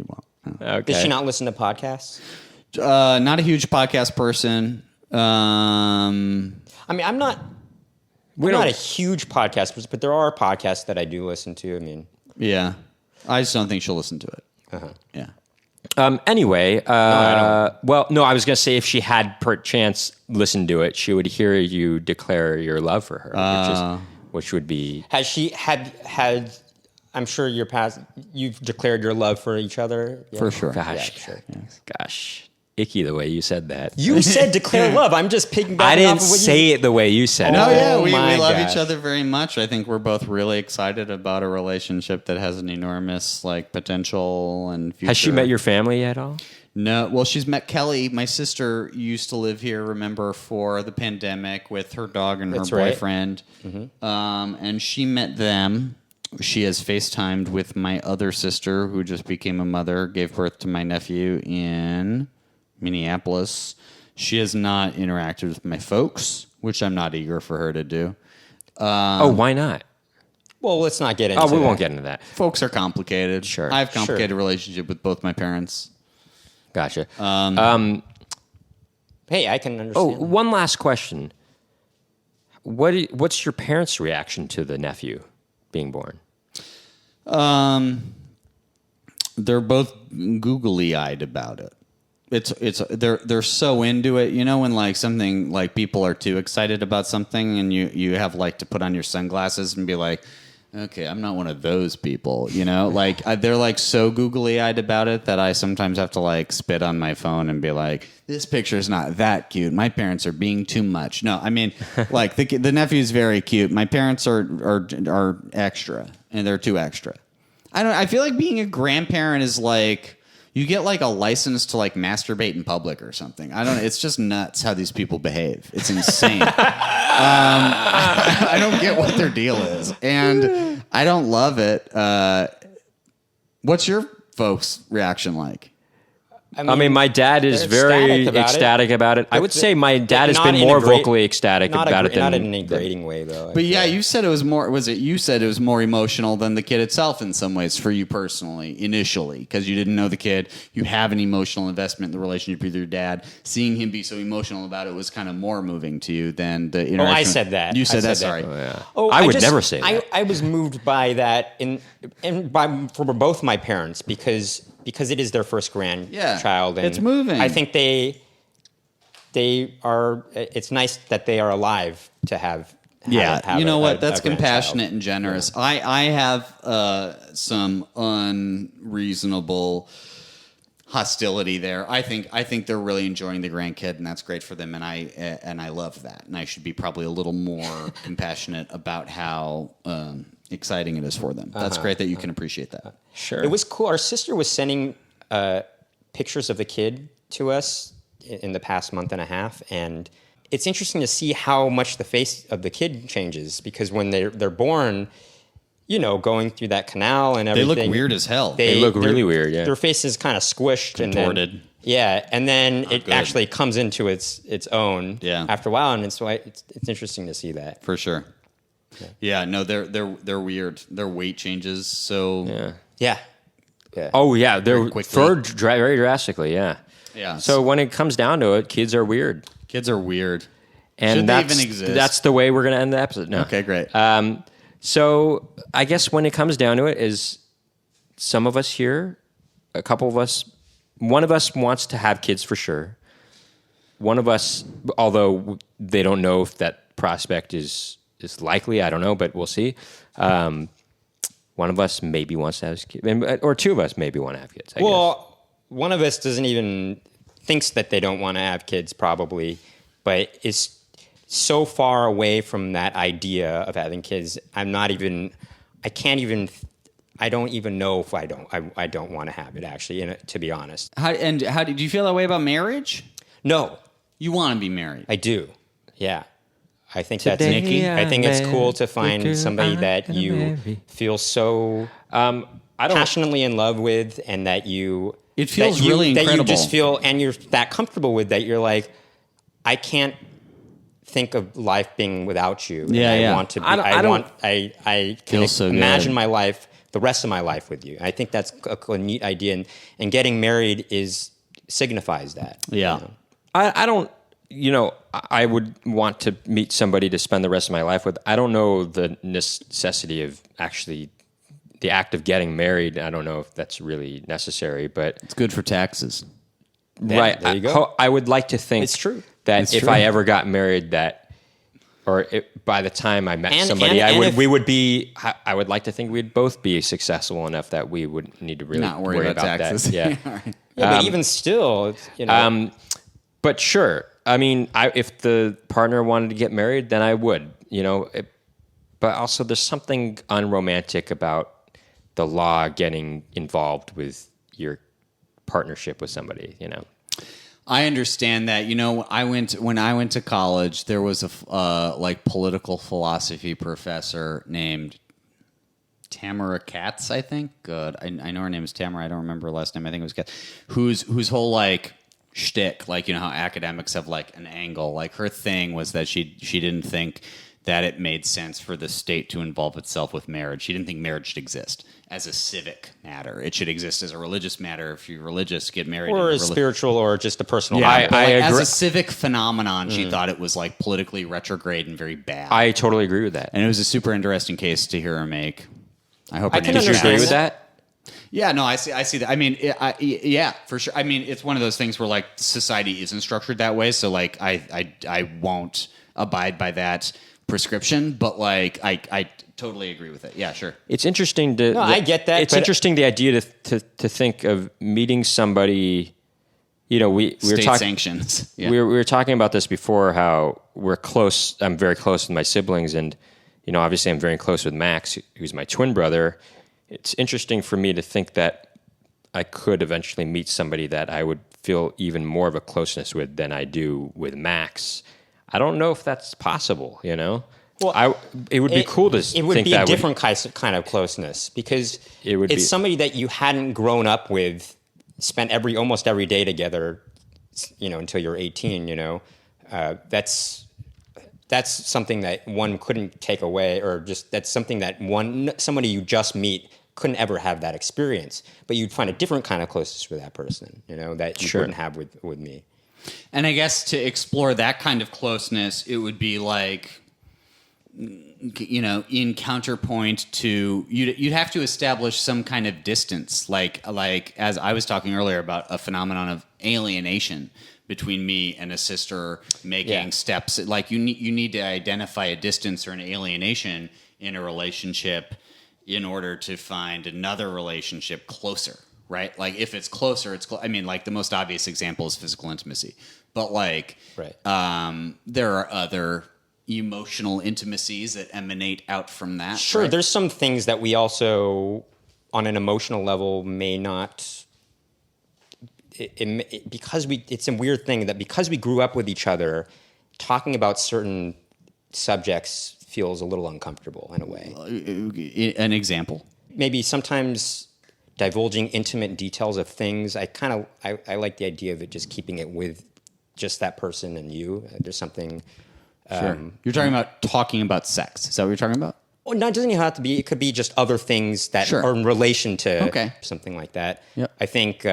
won't. No. Okay. Does she not listen to podcasts? Not a huge podcast person. I mean, I'm not a huge podcast person, but there are podcasts that I do listen to. I mean, Yeah. I just don't think she'll listen to it. uh-huh. Yeah. Anyway, I don't. well, no, I was going to say if she had perchance listened to it, she would hear you declare your love for her, which would be... Has she had? I'm sure you've declared your love for each other. Yeah. For sure. Gosh, Yeah, sure. gosh, icky the way you said that. You said declare love. I'm just piggybacking I didn't off of what say it the way you said No, it. yeah, we my love gosh. each other very much. I think we're both really excited about a relationship that has an enormous potential and future. Has she met your family at all? No, well, she's met Kelly. My sister used to live here, remember, for the pandemic with her dog and That's her right. boyfriend. And she met them. She has FaceTimed with my other sister, who just became a mother, gave birth to my nephew in Minneapolis. She has not interacted with my folks, which I'm not eager for her to do. Why not? Well, let's not get into Oh, we that. won't get into that. Folks are complicated. Sure. I have complicated relationship with both my parents. Gotcha. Hey, I can Oh, understand. one last question. What's your parents' reaction to the nephew being born? They're both googly eyed about it. They're so into it. You know, when something people are too excited about something and you have to put on your sunglasses and be like, okay, I'm not one of those people, you know? They're so googly eyed about it that I sometimes have to spit on my phone and be like, this picture's not that cute. My parents are being too much. No, I mean, the nephew's very cute. My parents are extra, and they're too extra. I feel like being a grandparent is you get a license to masturbate in public or something. I don't know. It's just nuts how these people behave. It's insane. I don't get what their deal is, and I don't love it. What's your folks' reaction like? I mean, my dad is they're very ecstatic ecstatic about it. I would say my dad has Not been in a more great- vocally ecstatic about it than not in a grading way, though. But yeah, you said it was more. Was it you said it was more emotional than the kid itself in some ways for you personally initially because you didn't know the kid. You have an emotional investment in the relationship with your dad. Seeing him be so emotional about it was kind of more moving to you than the interaction. I said that. You said I that. said that. Sorry. Yeah. Oh, I would never say that. I was moved by that for both my parents because it is their first grandchild. And it's moving. I think they are. It's nice that they are alive to have. Yeah, you know what? That's a grandchild. compassionate and generous. Yeah. I have some unreasonable hostility there. I think they're really enjoying the grandkid, and that's great for them. And I love that. And I should be probably a little more compassionate about how exciting it is for them. That's great that you can appreciate that. Sure. It was cool. Our sister was sending pictures of the kid to us in the past month and a half, and it's interesting to see how much the face of the kid changes because when they're born, going through that canal and everything, They look weird as hell. They look really weird. Yeah. Their face is kind of squished Contorted. And then it good. actually comes into its own Yeah. after a while, and it's interesting to see that. For sure. Yeah, no, they're weird. Their weight changes so Yeah. Yeah. Oh yeah, they're quickly. very drastically. Yeah. Yeah. So when it comes down to it, kids are weird, kids are weird. and Should they that's even exist? that's the way we're gonna end the episode. No. Okay, great. So I guess when it comes down to it, is some of us here, a couple of us, one of us wants to have kids for sure. One of us, although they don't know if that prospect is likely, I don't know, but we'll see. One of us maybe wants to have kids, or two of us maybe want to have kids. I guess. Well, one of us doesn't even thinks that they don't want to have kids, probably, but is so far away from that idea of having kids. I don't even know if I don't want to have it. Actually, to be honest, How did you feel that way about marriage? no. You want to be married. I do. Yeah. I think Today that's Nicky. I think it's cool to the find girl somebody that gonna you marry. feel so I don't. passionately in love with, and that you It feels that you, really that incredible. you just feel, and you're that comfortable with, that you're like, I can't think of life being without you. Yeah, and yeah. I want to be. I can Feels so imagine good. my life, the rest of my life with you. I think that's a neat idea, and getting married signifies that. Yeah. You know? I don't. I would want to meet somebody to spend the rest of my life with. I don't know the necessity of actually the act of getting married. I don't know if that's really necessary, but It's good for taxes. right. there you go. I would like to think It's true. that It's if true. I ever got married, by the time I met And- somebody, and if- we would be. I would like to think we'd both be successful enough that we would need to really Not worry about taxes. that. Yeah. All right. Yeah, but even still, it's, But sure, I mean, if the partner wanted to get married, then I would, but also there's something unromantic about the law getting involved with your partnership with somebody, I understand that. When I went to college, there was a political philosophy professor named Tamara Katz, I think. Good. I know her name is Tamara. I don't remember her last name. I think it was Katz. Whose whole shtick, how academics have an angle. Her thing was that she didn't think that it made sense for the state to involve itself with marriage. She didn't think marriage should exist as a civic matter. It should exist as a religious matter. If you're religious, get married. or in a spiritual, or just a personal. Yeah, habit. I as agree. a civic phenomenon, she thought it was politically retrograde and very bad. I totally agree with that. And it was a super interesting case to hear her make. I hope her I can name is Did you agree understand with that. that? Yeah, no, I see that. I mean, yeah, for sure. I mean, it's one of those things where society isn't structured that way, so I won't abide by that prescription, but I totally agree with it. Yeah, sure. It's interesting to. No, I get that, It's but- interesting the idea to think of meeting somebody. We were State talking. sanctions. Yeah. We were talking about this before. How we're close. I'm very close with my siblings, and obviously, I'm very close with Max, who's my twin brother. It's interesting for me to think that I could eventually meet somebody that I would feel even more of a closeness with than I do with Max. I don't know if that's possible. Well, it would be cool to. It would think be a that different kind of closeness, because It would it's be- somebody that you hadn't grown up with, spent almost every day together, until you're 18. That's something that one couldn't take away, or just that's something that somebody you just meet couldn't ever have that experience. But you'd find a different kind of closeness with that person, that you Sure. wouldn't have with me. And I guess to explore that kind of closeness, it would be in counterpoint to you'd have to establish some kind of distance, like as I was talking earlier about a phenomenon of alienation between me and a sister making steps. You need to identify a distance or an alienation in a relationship in order to find another relationship closer, right? If it's closer, it's the most obvious example is physical intimacy, but Right. there are other emotional intimacies that emanate out from that. Sure, right? there's some things that we also, on an emotional level, may not. It's a weird thing that because we grew up with each other, talking about certain subjects feels a little uncomfortable in a way. An example. Maybe sometimes divulging intimate details of things. I like the idea of it, just keeping it with just that person and you. There's something. Sure. You're talking about talking about sex. Is that what you're talking about? Well, no, it doesn't even have to be. It could be just other things that Sure. are in relation to Okay. something like that. Yep. I think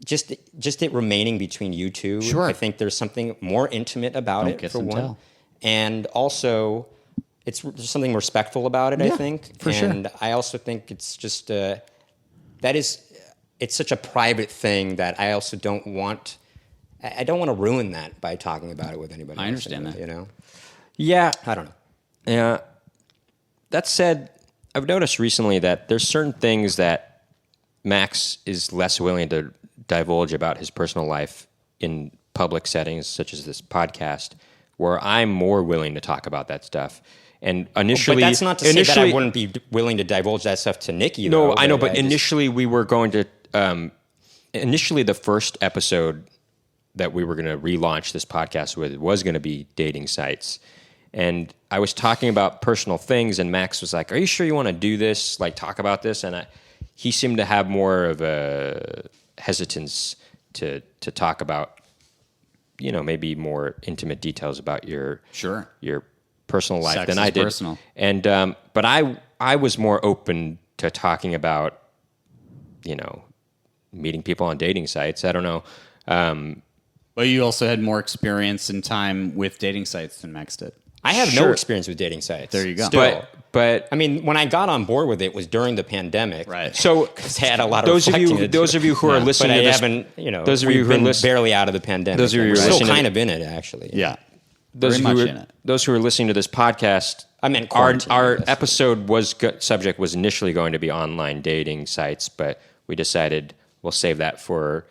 just it remaining between you two. Sure. I think there's something more intimate about Don't it, kiss for and one. tell. And also, there's something respectful about it, I Yeah, think. for sure. And I also think it's just it's such a private thing that I also don't want. I don't want to ruin that by talking about it with anybody. I else, understand that. You know, Yeah. I don't know. Yeah. That said, I've noticed recently that there's certain things that Max is less willing to divulge about his personal life in public settings, such as this podcast, where I'm more willing to talk about that stuff. And initially, But that's not to say that I wouldn't be willing to divulge that stuff to Nicky. No, though, I know, but I just- initially we were going to. Initially, the first episode that we were going to relaunch this podcast with was going to be dating sites. And I was talking about personal things, and Max was like, "Are you sure you want to do this? Like, talk about this?" And he seemed to have more of a hesitance to talk about, maybe more intimate details about your personal life Sex than is I did. personal. And but I was more open to talking about, meeting people on dating sites. I don't know. But you also had more experience and time with dating sites than Max did. I have Sure. no experience with dating sites. There you go. Still. But I mean, when I got on board with it was during the pandemic. Right. so 'Cause I had a lot of those of reflecting you to do. those of you who are But listening I to this, haven't, those of you we've who are been listening, barely out of the pandemic. Those of you and who we're are still listening to- kind of in it, actually. Yeah. those Very who much are, in it. those who are listening to this podcast, I meant our quarantine, I guess. episode subject was initially going to be online dating sites, but we decided we'll save that for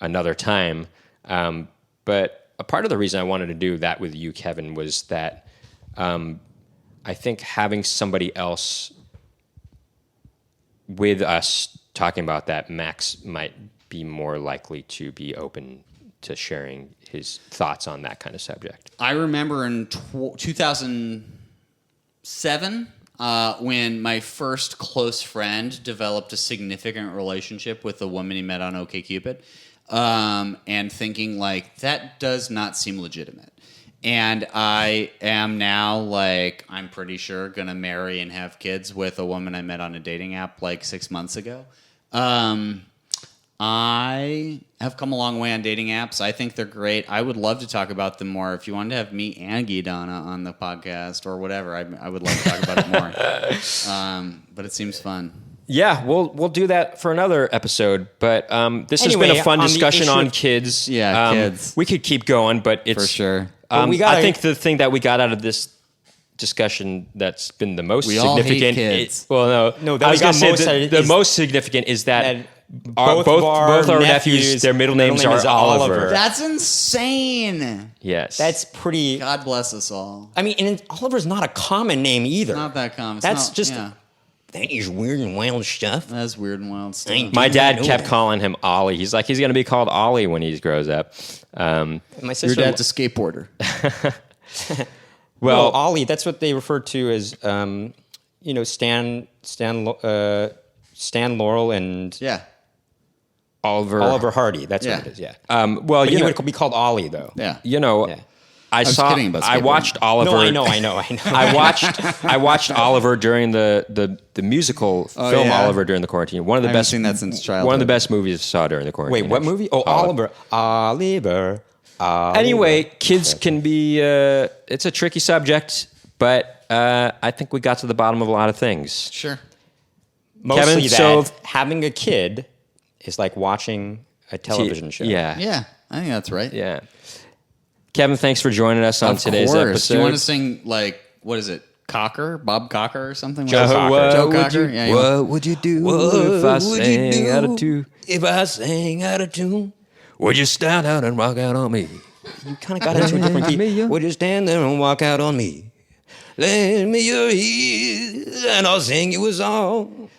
another time. But a part of the reason I wanted to do that with you, Kevin, was that I think having somebody else with us talking about that, Max might be more likely to be open to sharing his thoughts on that kind of subject. I remember in 2007 when my first close friend developed a significant relationship with a woman he met on OkCupid, and thinking like that does not seem legitimate. And I am now I'm pretty sure gonna marry and have kids with a woman I met on a dating app 6 months ago. I have come a long way on dating apps. I think they're great. I would love to talk about them more. If you wanted to have me and Guidana on the podcast or whatever, I would love to talk about it more. But it seems fun. Yeah, we'll do that for another episode. But this has been Anyway, a fun on the discussion issue on of- kids. Yeah, kids. We could keep going, but it's For sure. But we gotta- I think the thing that we got out of this discussion that's been the most We all hate significant. kids. No. No, that I we was going got to say most out of it the is most significant is that that both our nephews, their middle names name are is Oliver. Oliver. That's insane. Yes, That's pretty. God bless us all. I mean, and Oliver's not a common name either. Not that common. It's That's not- just- yeah. That is weird and wild stuff. That's weird and wild stuff. Ain't- my did dad not know kept that. calling him Ollie. He's like, he's going to be called Ollie when he grows up. My Your sister. dad's a skateboarder. Well, Well, Ollie. That's what they refer to as, Stan Laurel and Yeah. Oliver Hardy. That's Yeah. what it is. Yeah. well, But you he know, would be called Ollie though. Yeah. Yeah. I was saw. kidding about I skateboarding. watched Oliver. No, I know. I watched Oliver during the musical film yeah? Oliver during the quarantine. One of the I haven't best. seen that since childhood. One of the best movies I saw during the quarantine. Wait, what actually. movie? Oh, Oliver. Anyway, kids can be. It's a tricky subject, but I think we got to the bottom of a lot of things. Sure. Mostly Kevin, that so- having a kid is like watching a television show. Yeah, Yeah, I think that's right. yeah. Kevin, thanks for joining us on Of today's course. episode. Do you want to sing what is it? Cocker? Bob Cocker or something? Joe What is it? Cocker. Joe would Cocker? you- Yeah, what would you do if I sang out of tune? If I sang out of tune, Would you stand out and rock out on me? You kind of got into a different key. would you stand there and walk out on me? Lend me your ears and I'll sing you a song.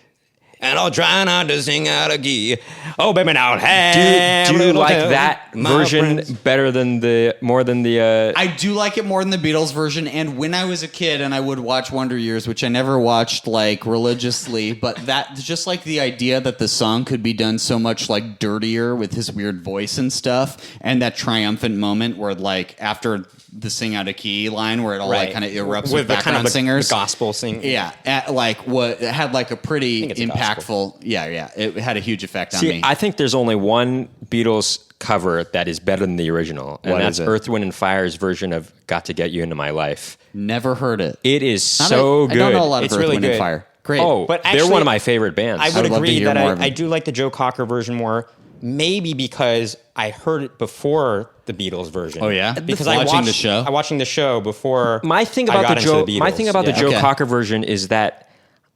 And I'll try not to sing out of key. Oh, baby, now have Do you little like tell that my version friends. better than more than the? I do like it more than the Beatles version. And when I was a kid and I would watch Wonder Years, which I never watched religiously, but that just the idea that the song could be done so much dirtier with his weird voice and stuff, and that triumphant moment where after the sing out of key line where it all Right. kind of erupts With with the background kind of singers. the gospel sing. Yeah, it had a pretty it's a impactful. Yeah, it had a huge effect on See, me. I think there's only one Beatles cover that is better than the original, and What that's is it? Earth, Wind, and Fire's version of "Got to Get You Into My Life." Never heard it. It is Not so I good. don't know a lot of It's Earth, really Wind, and good. Fire. Great. Oh, But they're actually, one of my favorite bands. I would would love to agree hear that more of I it. do like the Joe Cocker version more. Maybe because I heard it before the Beatles version. Oh, yeah? Because Watching the show? I watching the show before. my thing I about got the into Joe, Beatles. my thing about the Yeah. Joe Okay. Cocker version is that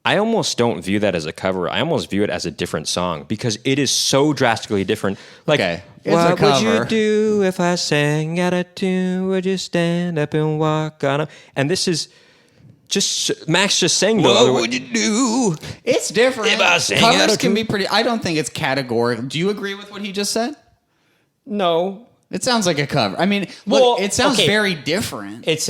I almost don't view that as a cover. I almost view it as a different song because it is so drastically different. Okay. It's a what would you cover. do if I sang out of tune? Would you stand up and walk on? And this is just Max just sang the other What way. would you do? It's different. If I sang out Covers of can tune- be pretty. I don't think it's categorical. Do you agree with what he just said? No, It sounds like a cover. I mean, Well, look, it sounds okay. very different. It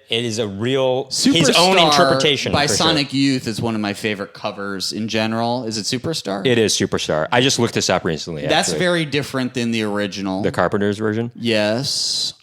is a real his Superstar own interpretation by for Sonic sure. Youth is one of my favorite covers in general. Is it Superstar? It is Superstar. I just looked this up recently. That's actually. very different than the original. the Carpenters version. Yes.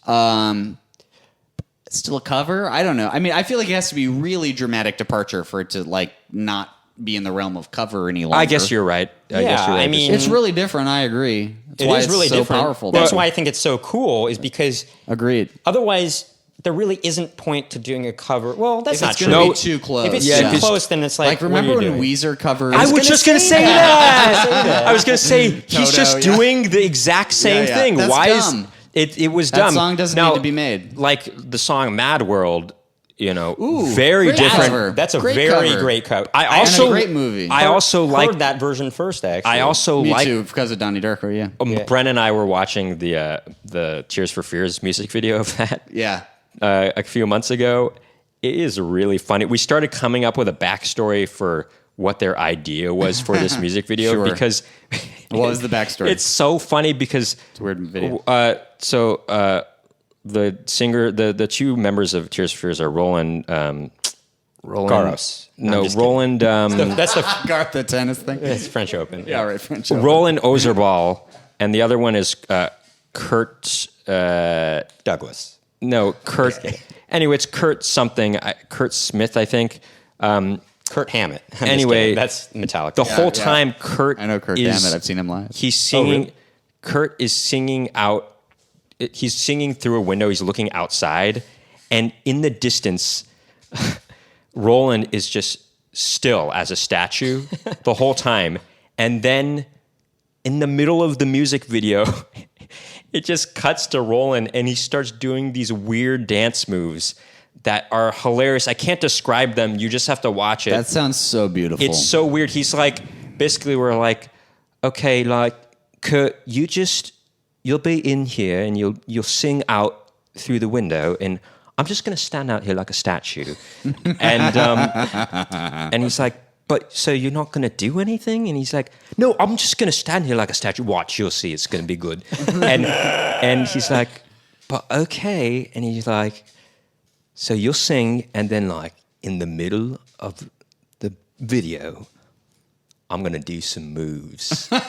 It's still a cover? I don't know. I mean, I feel like it has to be really dramatic departure for it to like not be in the realm of cover any longer. I guess you're right. I guess you're right. I mean, It's really different. I agree. That's It why is it's really so different. powerful. That's though. why I think it's so cool. Is because Agreed. otherwise there really isn't point to doing a cover. Well, that's If not it's true. going to No. be too close. If it's Yeah, too if it's- close, then it's like, like remember what are you when doing? Weezer covered? I was just going to say that. I was going to say he's Toto, just yeah. doing the exact same Yeah. thing. That's Why dumb. is it was That dumb. song doesn't Now, need to be made. Like the song Mad World, Ooh, very great different. cover. That's a Great very cover. great cover. I And also a great movie. I also heard like that version first. Actually, I also Me like too, because of Donnie Darko, yeah. Bren and I were watching the Tears for Fears music video of that Yeah. a few months ago. It is really funny. We started coming up with a backstory for what their idea was for this music video Sure. because What was the backstory? it's so funny because It's a weird video. the singer, the two members of Tears for Fears are Roland Garros. No, I'm No, just kidding. Roland. That's the Garth, the tennis thing? it's French Open. Yeah, right, French Open. Roland Ozerbal, and the other one is Kurt. Douglas. No, Kurt. Anyway, it's Kurt something. Kurt Smith, I think. Kurt Hammett. I'm just Anyway, kidding. That's Metallica. The whole yeah. time, Kurt. I know Kurt is, Dammit. I've seen him live. He's singing. really? Kurt is singing out. He's singing through a window. He's looking outside, and in the distance, Roland is just still as a statue the whole time. And then, in the middle of the music video, it just cuts to Roland, and he starts doing these weird dance moves that are hilarious. I can't describe them. You just have to watch it. That sounds so beautiful. It's so weird. He's like, basically, we're like, okay, like, Kurt, you'll be in here and you'll sing out through the window, and I'm just gonna stand out here like a statue. And he's like, but so you're not gonna do anything? And he's like, no, I'm just gonna stand here like a statue. Watch, you'll see, it's gonna be good. And he's like, but okay. And he's like, so you'll sing, and then like in the middle of the video, I'm going to do some moves. And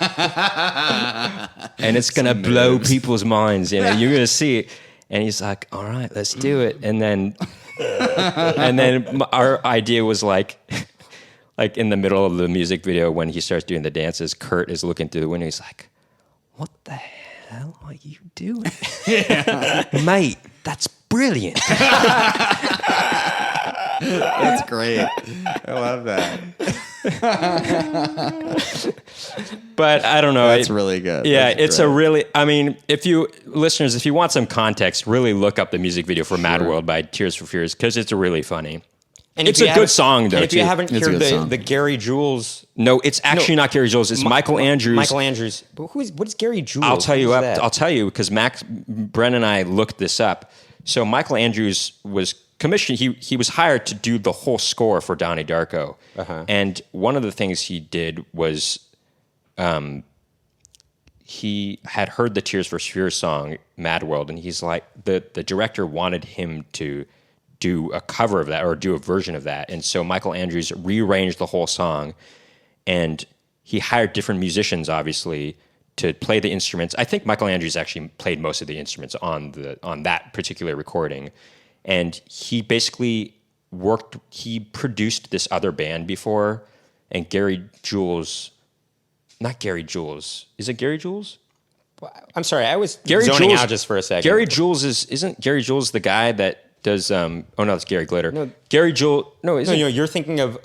it's going to blow people's minds. You know, you're going to see it. And he's like, all right, let's do it. And then our idea was like in the middle of the music video, when he starts doing the dances, Kurt is looking through the window. He's like, what the hell are you doing? Mate, that's brilliant. That's great. I love that. But I don't know. That's really good. Yeah, That's it's great. a really. I mean, if you want some context, really look up the music video for Mad World by Tears for Fears, because it's really funny. And It's if you a good haven't- song, though, And if you too. haven't It's a heard good song. the Gary Jules, No, it's actually not Gary Jules. It's Michael Andrews. Michael Andrews. But what is Gary Jules? I'll tell you. Who's that? I'll tell you because Bren and I looked this up. So Michael Andrews was commissioned. He was hired to do the whole score for Donnie Darko. And one of the things he did was, he had heard the Tears for Fears song "Mad World," and he's like, the director wanted him to do a cover of that or do a version of that. And so Michael Andrews rearranged the whole song, and he hired different musicians, obviously, to play the instruments. I think Michael Andrews actually played most of the instruments on that particular recording. And he basically he produced this other band before, and not Gary Jules. Is it Gary Jules? I'm sorry, I was Gary zoning Jules, out just for a second. Gary Jules isn't Gary Jules the guy that does oh no, it's Gary Glitter. No, Gary Jules No, you're thinking of.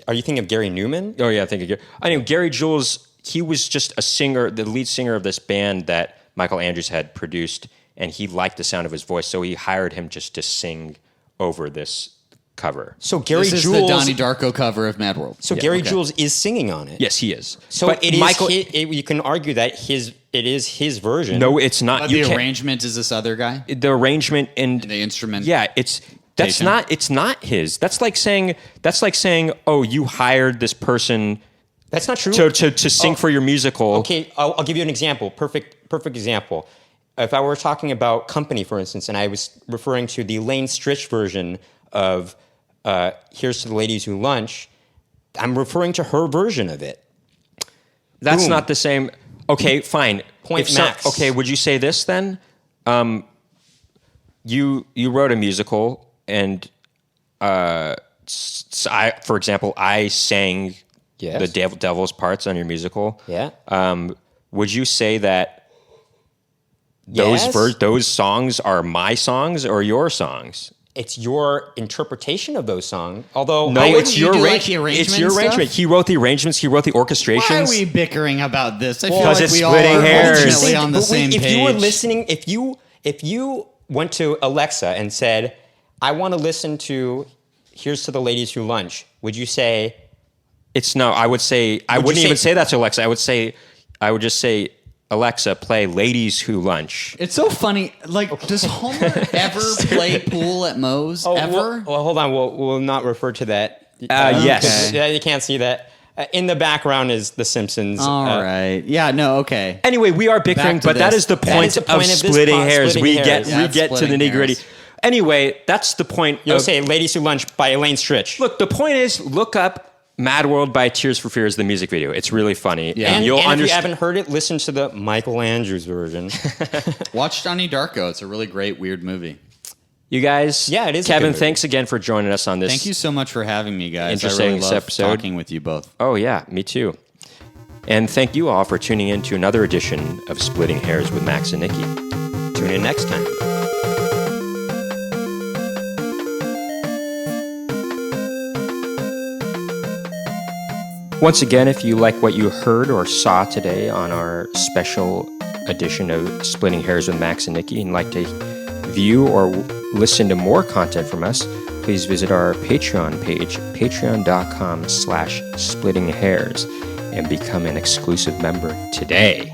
Are you thinking of Gary Newman? Oh yeah, I think I know Gary Jules. He was just a singer, the lead singer of this band that Michael Andrews had produced, and he liked the sound of his voice, so he hired him just to sing over this cover. So Gary This is Jules. the Donnie Darko cover of Mad World. So Gary Jules is singing on it. Yes, he is. So But it is. Michael. You can argue that it is his version. No, it's not. But You the can't- arrangement is this other guy? the arrangement and The instrument? Yeah, it's not his. That's like saying oh, you hired this person That's not true. to sing for your musical. Okay, I'll give you an example. Perfect example. if I were talking about company, for instance, and I was referring to the Elaine Stritch version of Here's to the Ladies Who Lunch, I'm referring to her version of it. That's Boom. not the same. Okay, fine. Point max. Okay, would you say this then? You wrote a musical, and for example, I sang Yes. the devil's parts on your musical. Yeah. Would you say that those Yes. those songs are my songs or your songs? It's your interpretation of those songs. Although No, I- it's your you do, like, arrangement. the arrangement It's your stuff? arrangement. He wrote the arrangements. He wrote the orchestrations. Why are we bickering about this? I feel Because like it's we all splitting are hairs. ultimately on the But same if page. you were listening, if you went to Alexa and said, "I want to listen to Here's to the Ladies Who Lunch," would you say? It's no. I would say I Would you wouldn't even say- say that to Alexa. I would just say, Alexa, play Ladies Who Lunch. It's so funny. Like, does Homer ever play pool at Moe's? Ever? Well, hold on. We'll not refer to that. Yes. You can't see that. In the background is The Simpsons. All right. Yeah, no, okay. Anyway, we are bickering, Back to but that this. is the That point, is the of point of this splitting pod, hairs. splitting We hairs. get Yeah, we get to the splitting nitty gritty. hairs. Anyway, that's the point. You'll of- say Ladies Who Lunch by Elaine Stritch. Look, the point is, look up "Mad World" by Tears for Fears, the music video. It's really funny, Yeah. and you'll if you understand. haven't heard it, listen to the Michael Andrews version. Watch Donnie Darko. It's a really great, weird movie. You guys, Yeah, it is a Kevin, good movie. thanks again for joining us on this. Thank you so much for having me, guys. Interesting I really love episode. talking with you both. Oh yeah, me too. And thank you all for tuning in to another edition of Splitting Hairs with Max and Nikki. Tune in next time. Once again, if you like what you heard or saw today on our special edition of Splitting Hairs with Max and Nikki and like to view or listen to more content from us, please visit our Patreon page, patreon.com/splittinghairs, and become an exclusive member today.